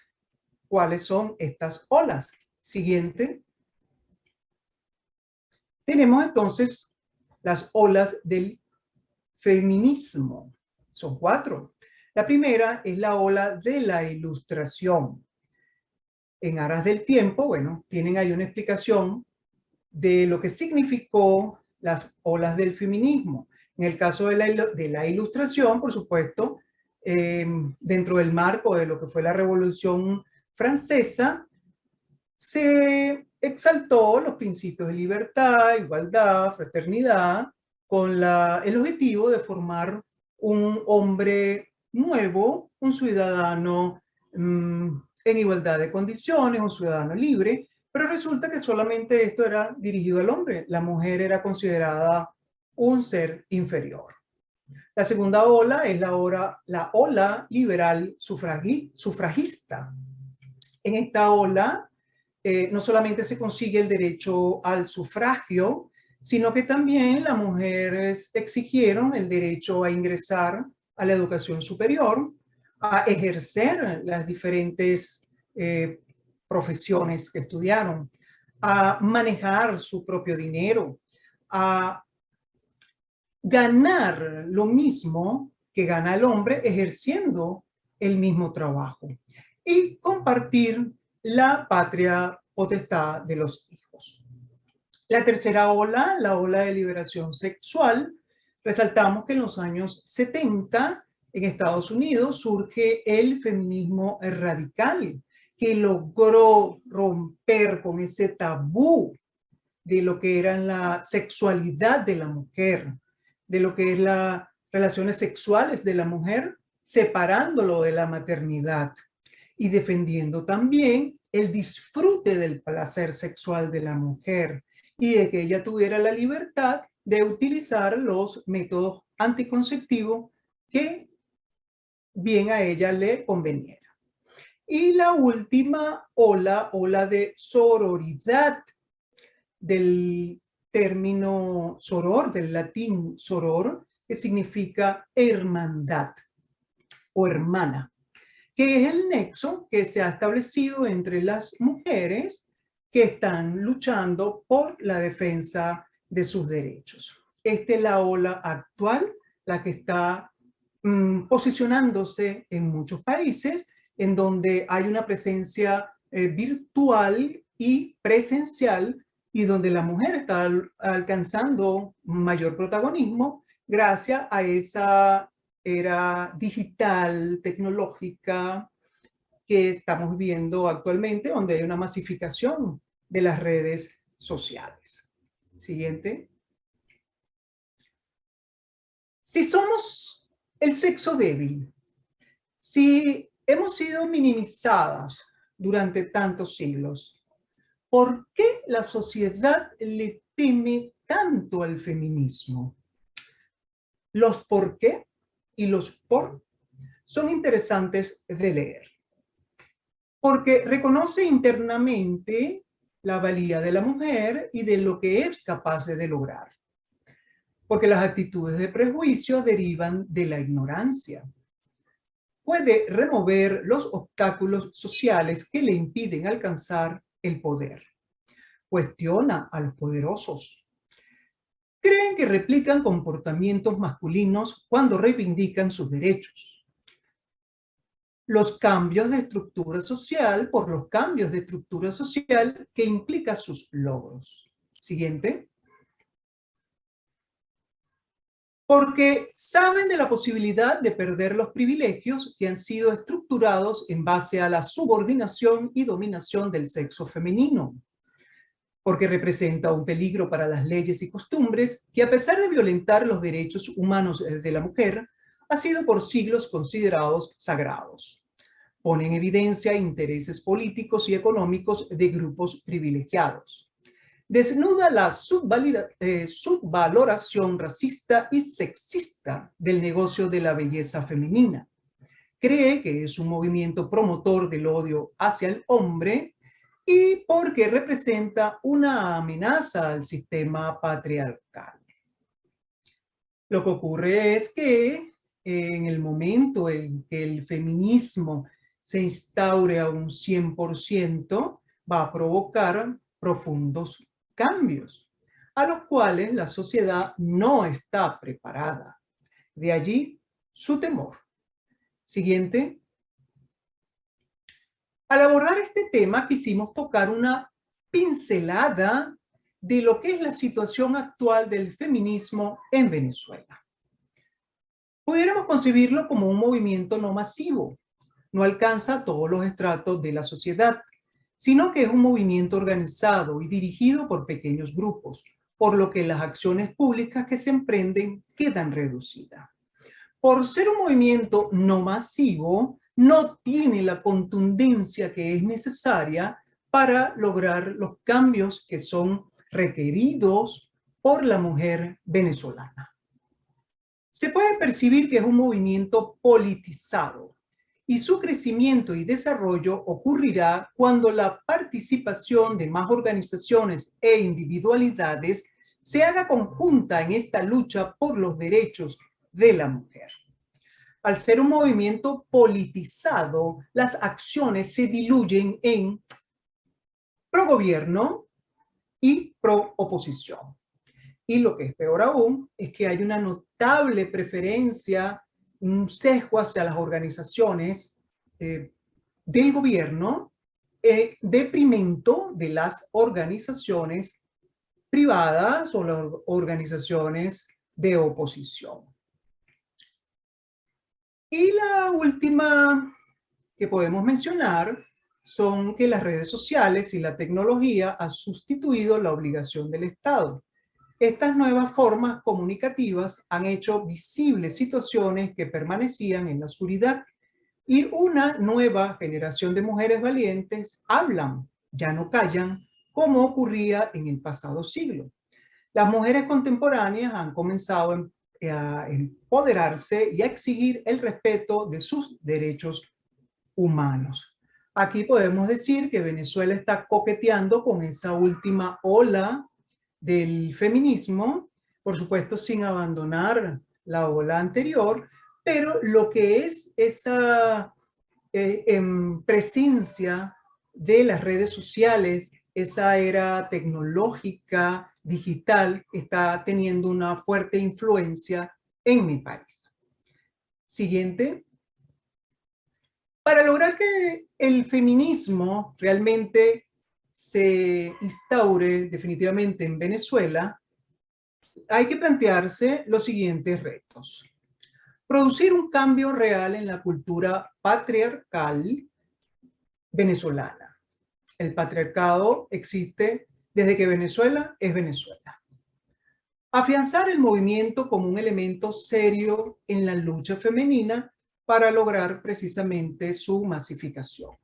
cuáles son estas olas. Siguiente. Tenemos entonces las olas del feminismo. Son 4. La primera es la ola de la Ilustración. En aras del tiempo, bueno, tienen ahí una explicación de lo que significó las olas del feminismo. En el caso de la Ilustración, por supuesto, dentro del marco de lo que fue la Revolución Francesa, se exaltó los principios de libertad, igualdad, fraternidad, con el objetivo de formar un hombre nuevo, un ciudadano en igualdad de condiciones, un ciudadano libre, pero resulta que solamente esto era dirigido al hombre. La mujer era considerada un ser inferior. La segunda ola es la ola liberal sufragista. En esta ola no solamente se consigue el derecho al sufragio, sino que también las mujeres exigieron el derecho a ingresar a la educación superior, a ejercer las diferentes profesiones que estudiaron, a manejar su propio dinero, a ganar lo mismo que gana el hombre ejerciendo el mismo trabajo y compartir la patria potestad de los hijos. La tercera ola, la ola de liberación sexual, resaltamos que en los años 70 en Estados Unidos surge el feminismo radical, que logró romper con ese tabú de lo que era la sexualidad de la mujer, de lo que es las relaciones sexuales de la mujer, separándolo de la maternidad y defendiendo también el disfrute del placer sexual de la mujer y de que ella tuviera la libertad de utilizar los métodos anticonceptivos que bien a ella le conveniera. Y la última ola de sororidad, del término soror, del latín soror, que significa hermandad o hermana, que es el nexo que se ha establecido entre las mujeres que están luchando por la defensa de sus derechos. Esta es la ola actual, la que está posicionándose en muchos países, en donde hay una presencia virtual y presencial, y donde la mujer está alcanzando mayor protagonismo gracias a esa era digital, tecnológica que estamos viviendo actualmente, donde hay una masificación de las redes sociales. Siguiente. Si somos el sexo débil, si hemos sido minimizadas durante tantos siglos, ¿por qué la sociedad le teme tanto al feminismo? Los por qué y los por son interesantes de leer, porque reconoce internamente la valía de la mujer y de lo que es capaz de lograr, porque las actitudes de prejuicio derivan de la ignorancia. Puede remover los obstáculos sociales que le impiden alcanzar el poder. Cuestiona a los poderosos. Creen que replican comportamientos masculinos cuando reivindican sus derechos. Los cambios de estructura social por los cambios de estructura social que implica sus logros. Siguiente. Porque saben de la posibilidad de perder los privilegios que han sido estructurados en base a la subordinación y dominación del sexo femenino. Porque representa un peligro para las leyes y costumbres que, a pesar de violentar los derechos humanos de la mujer, ha sido por siglos considerados sagrados. Pone en evidencia intereses políticos y económicos de grupos privilegiados. Desnuda la subvaloración racista y sexista del negocio de la belleza femenina. Cree que es un movimiento promotor del odio hacia el hombre y porque representa una amenaza al sistema patriarcal. Lo que ocurre es que en el momento en que el feminismo se instaure a un 100%, va a provocar profundos cambios, a los cuales la sociedad no está preparada. De allí su temor. Siguiente. Al abordar este tema quisimos tocar una pincelada de lo que es la situación actual del feminismo en Venezuela. Pudiéramos concebirlo como un movimiento no masivo, no alcanza todos los estratos de la sociedad, sino que es un movimiento organizado y dirigido por pequeños grupos, por lo que las acciones públicas que se emprenden quedan reducidas. Por ser un movimiento no masivo, no tiene la contundencia que es necesaria para lograr los cambios que son requeridos por la mujer venezolana. Se puede percibir que es un movimiento politizado, y su crecimiento y desarrollo ocurrirá cuando la participación de más organizaciones e individualidades se haga conjunta en esta lucha por los derechos de la mujer. Al ser un movimiento politizado, las acciones se diluyen en pro-gobierno y pro-oposición. Y lo que es peor aún es que hay una notable preferencia, un sesgo hacia las organizaciones del gobierno, detrimento de las organizaciones privadas o las organizaciones de oposición. Y la última que podemos mencionar son que las redes sociales y la tecnología han sustituido la obligación del Estado. Estas nuevas formas comunicativas han hecho visibles situaciones que permanecían en la oscuridad y una nueva generación de mujeres valientes hablan, ya no callan, como ocurría en el pasado siglo. Las mujeres contemporáneas han comenzado a empoderarse y a exigir el respeto de sus derechos humanos. Aquí podemos decir que Venezuela está coqueteando con esa última ola del feminismo, por supuesto sin abandonar la ola anterior, pero lo que es esa presencia de las redes sociales, esa era tecnológica, digital, está teniendo una fuerte influencia en mi país. Siguiente. Para lograr que el feminismo realmente se instaure definitivamente en Venezuela, hay que plantearse los siguientes retos. Producir un cambio real en la cultura patriarcal venezolana. El patriarcado existe desde que Venezuela es Venezuela. Afianzar el movimiento como un elemento serio en la lucha femenina para lograr precisamente su masificación.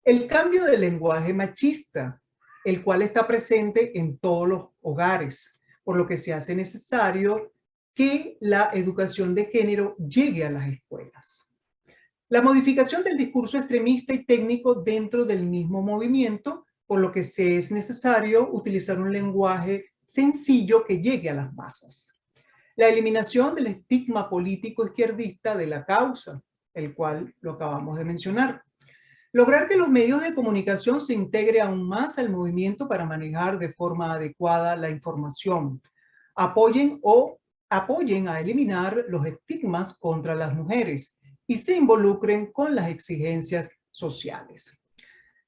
El cambio del lenguaje machista, el cual está presente en todos los hogares, por lo que se hace necesario que la educación de género llegue a las escuelas. La modificación del discurso extremista y técnico dentro del mismo movimiento, por lo que se es necesario utilizar un lenguaje sencillo que llegue a las masas. La eliminación del estigma político izquierdista de la causa, el cual lo acabamos de mencionar. Lograr que los medios de comunicación se integren aún más al movimiento para manejar de forma adecuada la información. Apoyen a eliminar los estigmas contra las mujeres y se involucren con las exigencias sociales.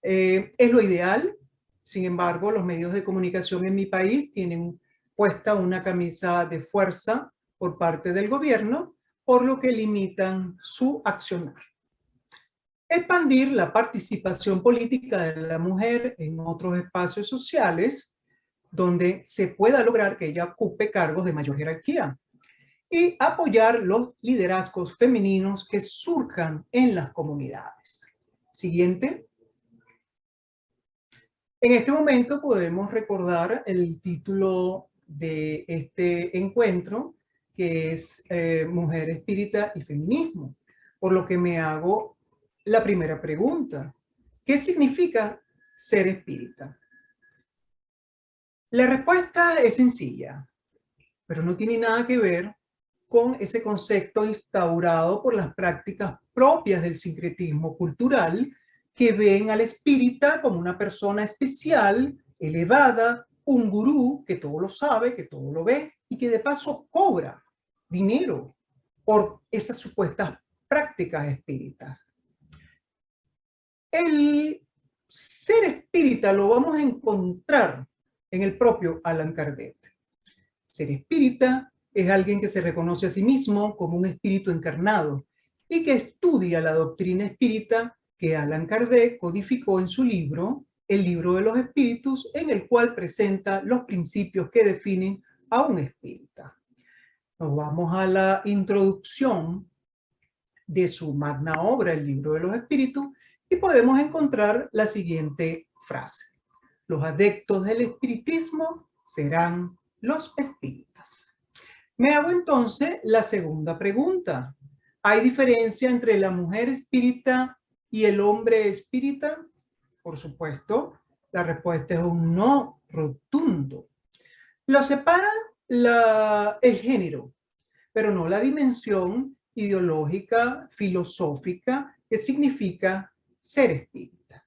Es lo ideal. Sin embargo, los medios de comunicación en mi país tienen puesta una camisa de fuerza por parte del gobierno, por lo que limitan su accionar. Expandir la participación política de la mujer en otros espacios sociales donde se pueda lograr que ella ocupe cargos de mayor jerarquía y apoyar los liderazgos femeninos que surjan en las comunidades. Siguiente. En este momento podemos recordar el título de este encuentro, que es Mujer Espírita y Feminismo, por lo que me hago la primera pregunta. ¿Qué significa ser espírita? La respuesta es sencilla, pero no tiene nada que ver con ese concepto instaurado por las prácticas propias del sincretismo cultural que ven al espírita como una persona especial, elevada, un gurú que todo lo sabe, que todo lo ve y que de paso cobra dinero por esas supuestas prácticas espíritas. El ser espírita lo vamos a encontrar en el propio Allan Kardec. Ser espírita es alguien que se reconoce a sí mismo como un espíritu encarnado y que estudia la doctrina espírita que Allan Kardec codificó en su libro, El Libro de los Espíritus, en el cual presenta los principios que definen a un espírita. Nos vamos a la introducción de su magna obra, El Libro de los Espíritus, y podemos encontrar la siguiente frase. Los adeptos del espiritismo serán los espíritas. Me hago entonces la segunda pregunta. ¿Hay diferencia entre la mujer espírita y el hombre espírita? Por supuesto, la respuesta es un no rotundo. Lo separa el género, pero no la dimensión ideológica, filosófica, que significa ser espírita.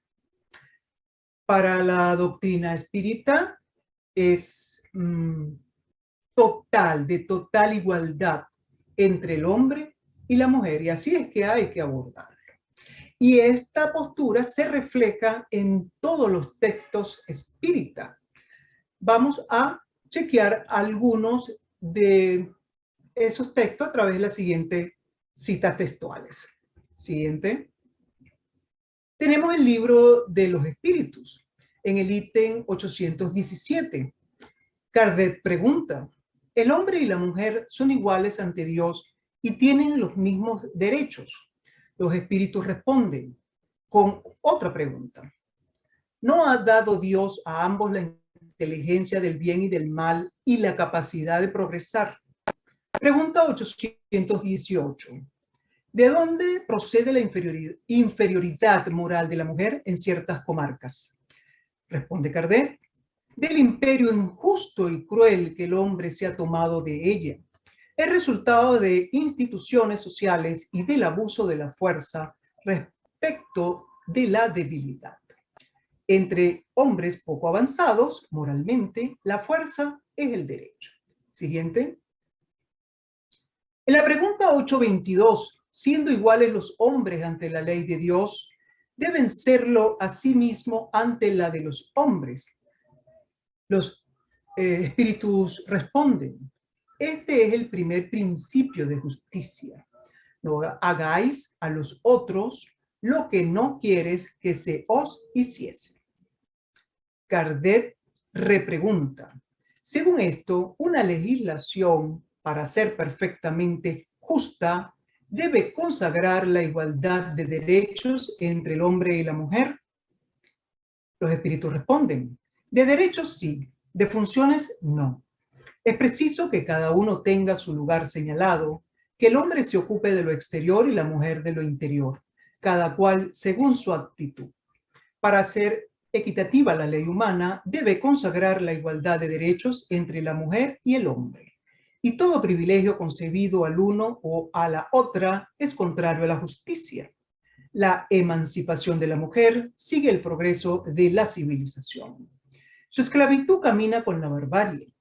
Para la doctrina espírita es de total igualdad entre el hombre y la mujer, y así es que hay que abordarlo. Y esta postura se refleja en todos los textos espíritas. Vamos a chequear algunos de esos textos a través de las siguientes citas textuales. Siguiente. Tenemos el Libro de los Espíritus. En el ítem 817, Kardec pregunta, ¿el hombre y la mujer son iguales ante Dios y tienen los mismos derechos? Los espíritus responden con otra pregunta. ¿No ha dado Dios a ambos la inteligencia del bien y del mal y la capacidad de progresar? Pregunta 818. ¿De dónde procede la inferioridad moral de la mujer en ciertas comarcas? Responde Kardec, del imperio injusto y cruel que el hombre se ha tomado de ella. es resultado de instituciones sociales y del abuso de la fuerza respecto de la debilidad. Entre hombres poco avanzados moralmente, la fuerza es el derecho. Siguiente. En la pregunta 822, siendo iguales los hombres ante la ley de Dios, deben serlo asimismo ante la de los hombres. Los espíritus responden: este es el primer principio de justicia. No hagáis a los otros lo que no quieres que se os hiciese. Kardec repregunta: según esto, una legislación, para ser perfectamente justa, debe consagrar la igualdad de derechos entre el hombre y la mujer. Los espíritus responden: de derechos sí, de funciones no. Es preciso que cada uno tenga su lugar señalado, que el hombre se ocupe de lo exterior y la mujer de lo interior, cada cual según su actitud. Para ser equitativa la ley humana, debe consagrar la igualdad de derechos entre la mujer y el hombre. Y todo privilegio concebido al uno o a la otra es contrario a la justicia. La emancipación de la mujer sigue el progreso de la civilización. Su esclavitud camina con la barbarie.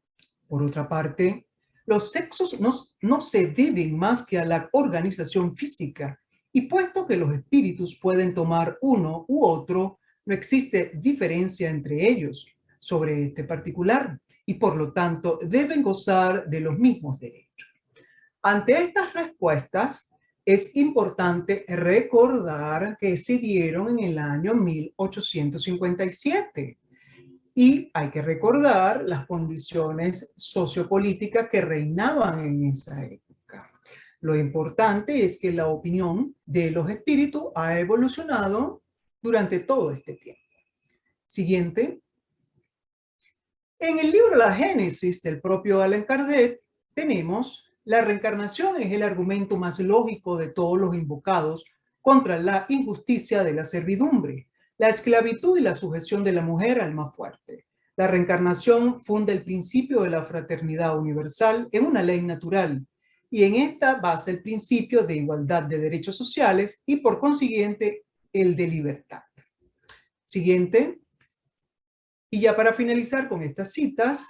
Por otra parte, los sexos no se deben más que a la organización física, y puesto que los espíritus pueden tomar uno u otro, no existe diferencia entre ellos sobre este particular, y por lo tanto deben gozar de los mismos derechos. Ante estas respuestas, es importante recordar que se dieron en el año 1857, y hay que recordar las condiciones sociopolíticas que reinaban en esa época. Lo importante es que la opinión de los espíritus ha evolucionado durante todo este tiempo. Siguiente. En el libro La Génesis del propio Allan Kardec tenemos: la reencarnación es el argumento más lógico de todos los invocados contra la injusticia de la servidumbre, la esclavitud y la sujeción de la mujer al más fuerte. La reencarnación funda el principio de la fraternidad universal en una ley natural, y en esta basa el principio de igualdad de derechos sociales y por consiguiente el de libertad. Siguiente. Y ya para finalizar con estas citas,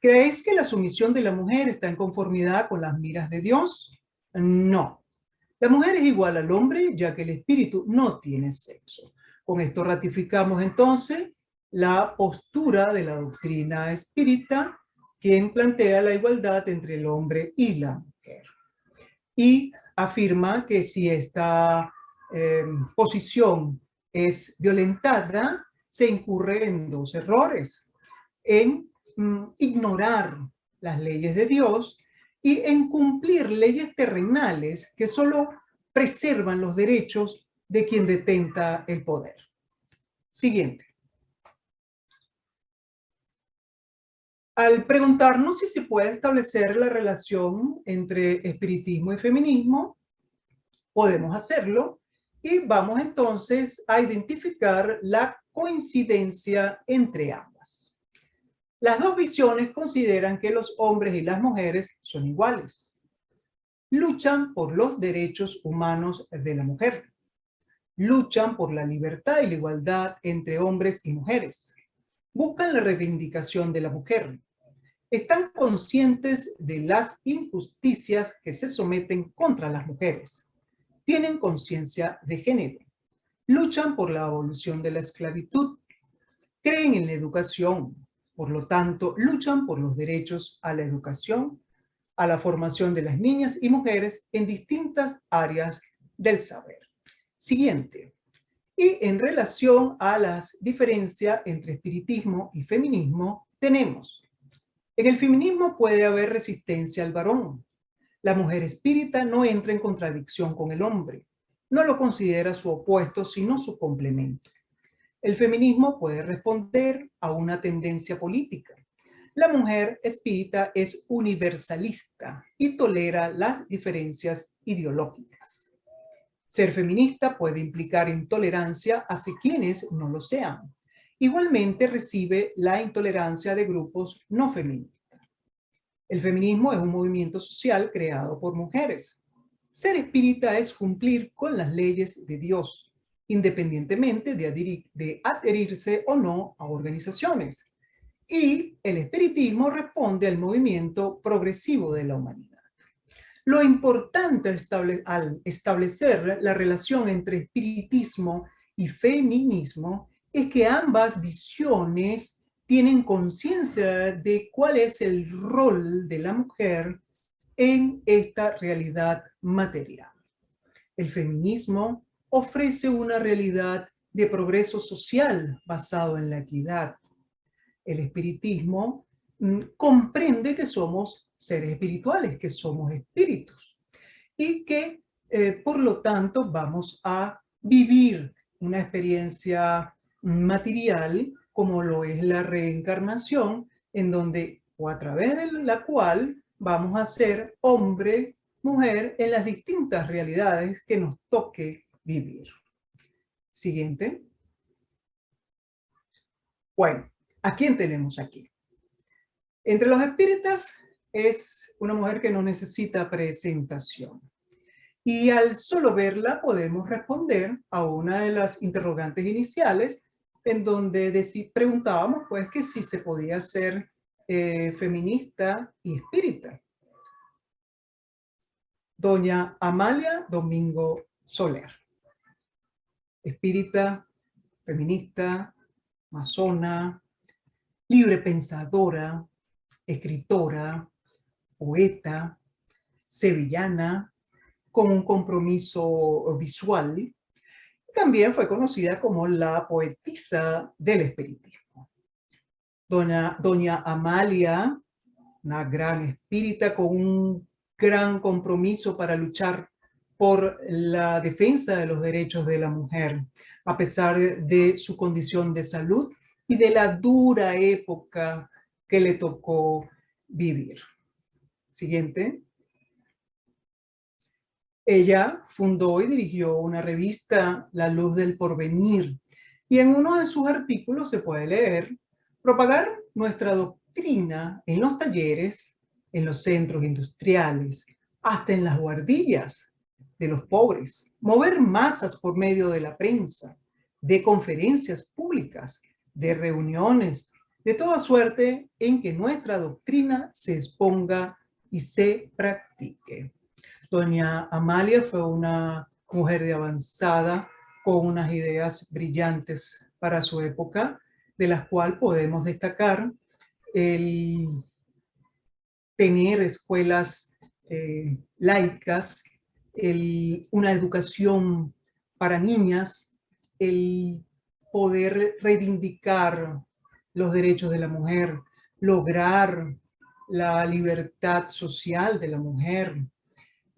¿creéis que la sumisión de la mujer está en conformidad con las miras de Dios? No. La mujer es igual al hombre, ya que el espíritu no tiene sexo. Con esto ratificamos entonces la postura de la doctrina espírita, quien plantea la igualdad entre el hombre y la mujer. Y afirma que si esta posición es violentada, se incurre en dos errores: en ignorar las leyes de Dios y en cumplir leyes terrenales que solo preservan los derechos de quien detenta el poder. Siguiente. Al preguntarnos si se puede establecer la relación entre espiritismo y feminismo, podemos hacerlo, y vamos entonces a identificar la coincidencia entre ambas. Las dos visiones consideran que los hombres y las mujeres son iguales. Luchan por los derechos humanos de la mujer. Luchan por la libertad y la igualdad entre hombres y mujeres. Buscan la reivindicación de la mujer. Están conscientes de las injusticias que se someten contra las mujeres. Tienen conciencia de género. Luchan por la abolición de la esclavitud. Creen en la educación. Por lo tanto, luchan por los derechos a la educación, a la formación de las niñas y mujeres en distintas áreas del saber. Siguiente. Y en relación a las diferencias entre espiritismo y feminismo, tenemos: en el feminismo puede haber resistencia al varón. La mujer espírita no entra en contradicción con el hombre. No lo considera su opuesto, sino su complemento. El feminismo puede responder a una tendencia política. La mujer espírita es universalista y tolera las diferencias ideológicas. Ser feminista puede implicar intolerancia hacia quienes no lo sean. Igualmente recibe la intolerancia de grupos no feministas. El feminismo es un movimiento social creado por mujeres. Ser espírita es cumplir con las leyes de Dios, independientemente de adherirse o no a organizaciones. Y el espiritismo responde al movimiento progresivo de la humanidad. Lo importante al establecer la relación entre espiritismo y feminismo es que ambas visiones tienen conciencia de cuál es el rol de la mujer en esta realidad material. El feminismo ofrece una realidad de progreso social basado en la equidad. El espiritismo comprende que somos seres espirituales, que somos espíritus y que por lo tanto vamos a vivir una experiencia material como lo es la reencarnación, en donde o a través de la cual vamos a ser hombre, mujer en las distintas realidades que nos toque vivir. Siguiente. Bueno, ¿a quién tenemos aquí? Entre los espíritas es una mujer que no necesita presentación. Y al solo verla podemos responder a una de las interrogantes iniciales en donde preguntábamos pues que si se podía ser feminista y espírita. Doña Amalia Domingo Soler. Espírita, feminista, masona, libre pensadora, escritora, poeta, sevillana, con un compromiso visual. También fue conocida como la poetisa del espiritismo. Doña Amalia, una gran espírita con un gran compromiso para luchar por la defensa de los derechos de la mujer, a pesar de su condición de salud y de la dura época que le tocó vivir. Siguiente. Ella fundó y dirigió una revista, La Luz del Porvenir, y en uno de sus artículos se puede leer: propagar nuestra doctrina en los talleres, en los centros industriales, hasta en las guardillas de los pobres, mover masas por medio de la prensa, de conferencias públicas, de reuniones, de toda suerte en que nuestra doctrina se exponga y se practique. Doña Amalia fue una mujer de avanzada, con unas ideas brillantes para su época, de las cuales podemos destacar el tener escuelas laicas, una educación para niñas, el poder reivindicar los derechos de la mujer, lograr la libertad social de la mujer,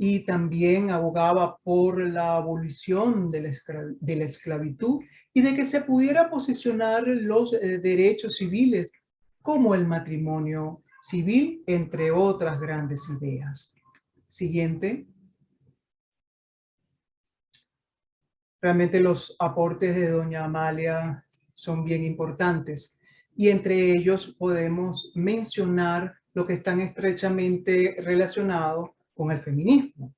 y también abogaba por la abolición de la esclavitud y de que se pudiera posicionar los derechos civiles como el matrimonio civil, entre otras grandes ideas. Siguiente. Realmente los aportes de doña Amalia son bien importantes y entre ellos podemos mencionar lo que están estrechamente relacionados con el feminismo.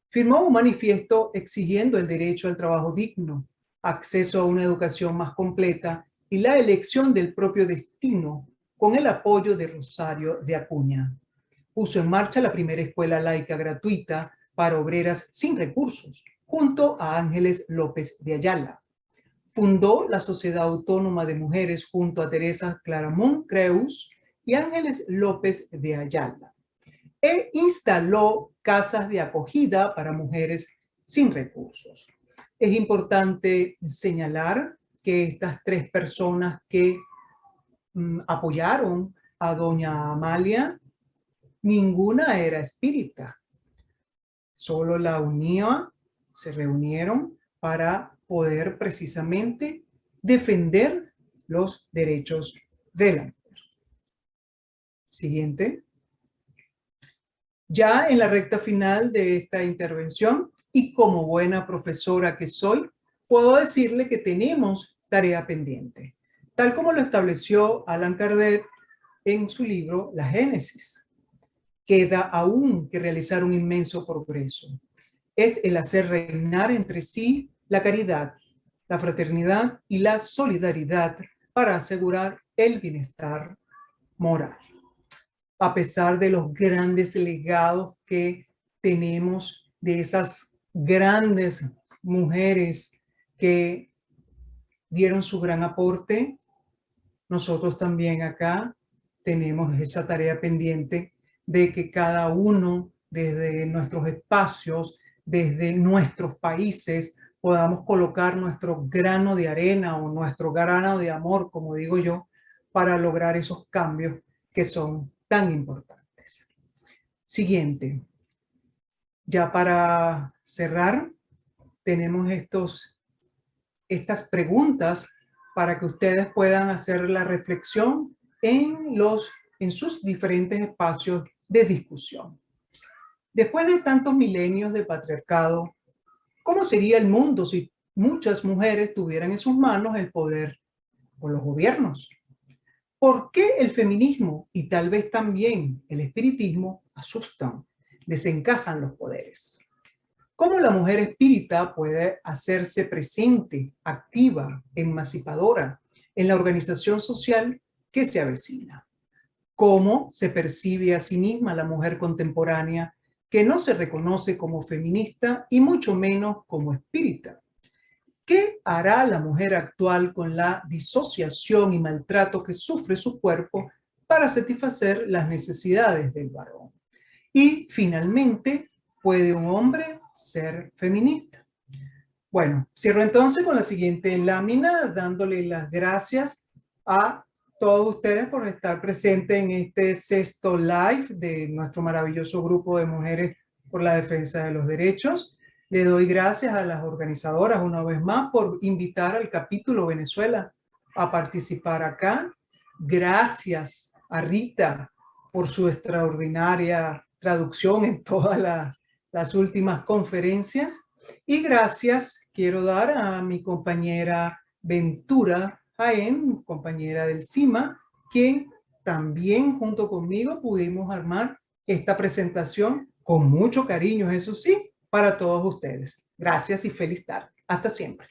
Firmó un manifiesto exigiendo el derecho al trabajo digno, acceso a una educación más completa y la elección del propio destino, con el apoyo de Rosario de Acuña. Puso en marcha la primera escuela laica gratuita para obreras sin recursos, junto a Ángeles López de Ayala. Fundó la Sociedad Autónoma de Mujeres junto a Teresa Claramunt Creus y Ángeles López de Ayala. E instaló casas de acogida para mujeres sin recursos. Es importante señalar que estas tres personas que apoyaron a doña Amalia, ninguna era espírita. Solo la unía, se reunieron para poder precisamente defender los derechos de la mujer. Siguiente. Ya en la recta final de esta intervención, y como buena profesora que soy, puedo decirle que tenemos tarea pendiente, tal como lo estableció Allan Kardec en su libro La Génesis. queda aún que realizar un inmenso progreso. Es el hacer reinar entre sí la caridad, la fraternidad y la solidaridad para asegurar el bienestar moral. A pesar de los grandes legados que tenemos de esas grandes mujeres que dieron su gran aporte, nosotros también acá tenemos esa tarea pendiente de que cada uno desde nuestros espacios, desde nuestros países, podamos colocar nuestro grano de arena o nuestro grano de amor, como digo yo, para lograr esos cambios que son tan importantes. Siguiente. Ya para cerrar, tenemos estas preguntas para que ustedes puedan hacer la reflexión en sus diferentes espacios de discusión. Después de tantos milenios de patriarcado, ¿cómo sería el mundo si muchas mujeres tuvieran en sus manos el poder o los gobiernos? ¿Por qué el feminismo y tal vez también el espiritismo asustan, desencajan los poderes? ¿Cómo la mujer espírita puede hacerse presente, activa, emancipadora en la organización social que se avecina? ¿Cómo se percibe a sí misma la mujer contemporánea que no se reconoce como feminista y mucho menos como espírita? ¿Qué hará la mujer actual con la disociación y maltrato que sufre su cuerpo para satisfacer las necesidades del varón? Y finalmente, ¿puede un hombre ser feminista? Bueno, cierro entonces con la siguiente lámina, dándole las gracias a todos ustedes por estar presentes en este sexto live de nuestro maravilloso grupo de mujeres por la defensa de los derechos. Le doy gracias a las organizadoras una vez más por invitar al capítulo Venezuela a participar acá. Gracias a Rita por su extraordinaria traducción en todas las últimas conferencias. Y gracias quiero dar a mi compañera Ventura Jaén, compañera del CIMA, quien también junto conmigo pudimos armar esta presentación con mucho cariño, eso sí, para todos ustedes. Gracias y feliz tarde. Hasta siempre.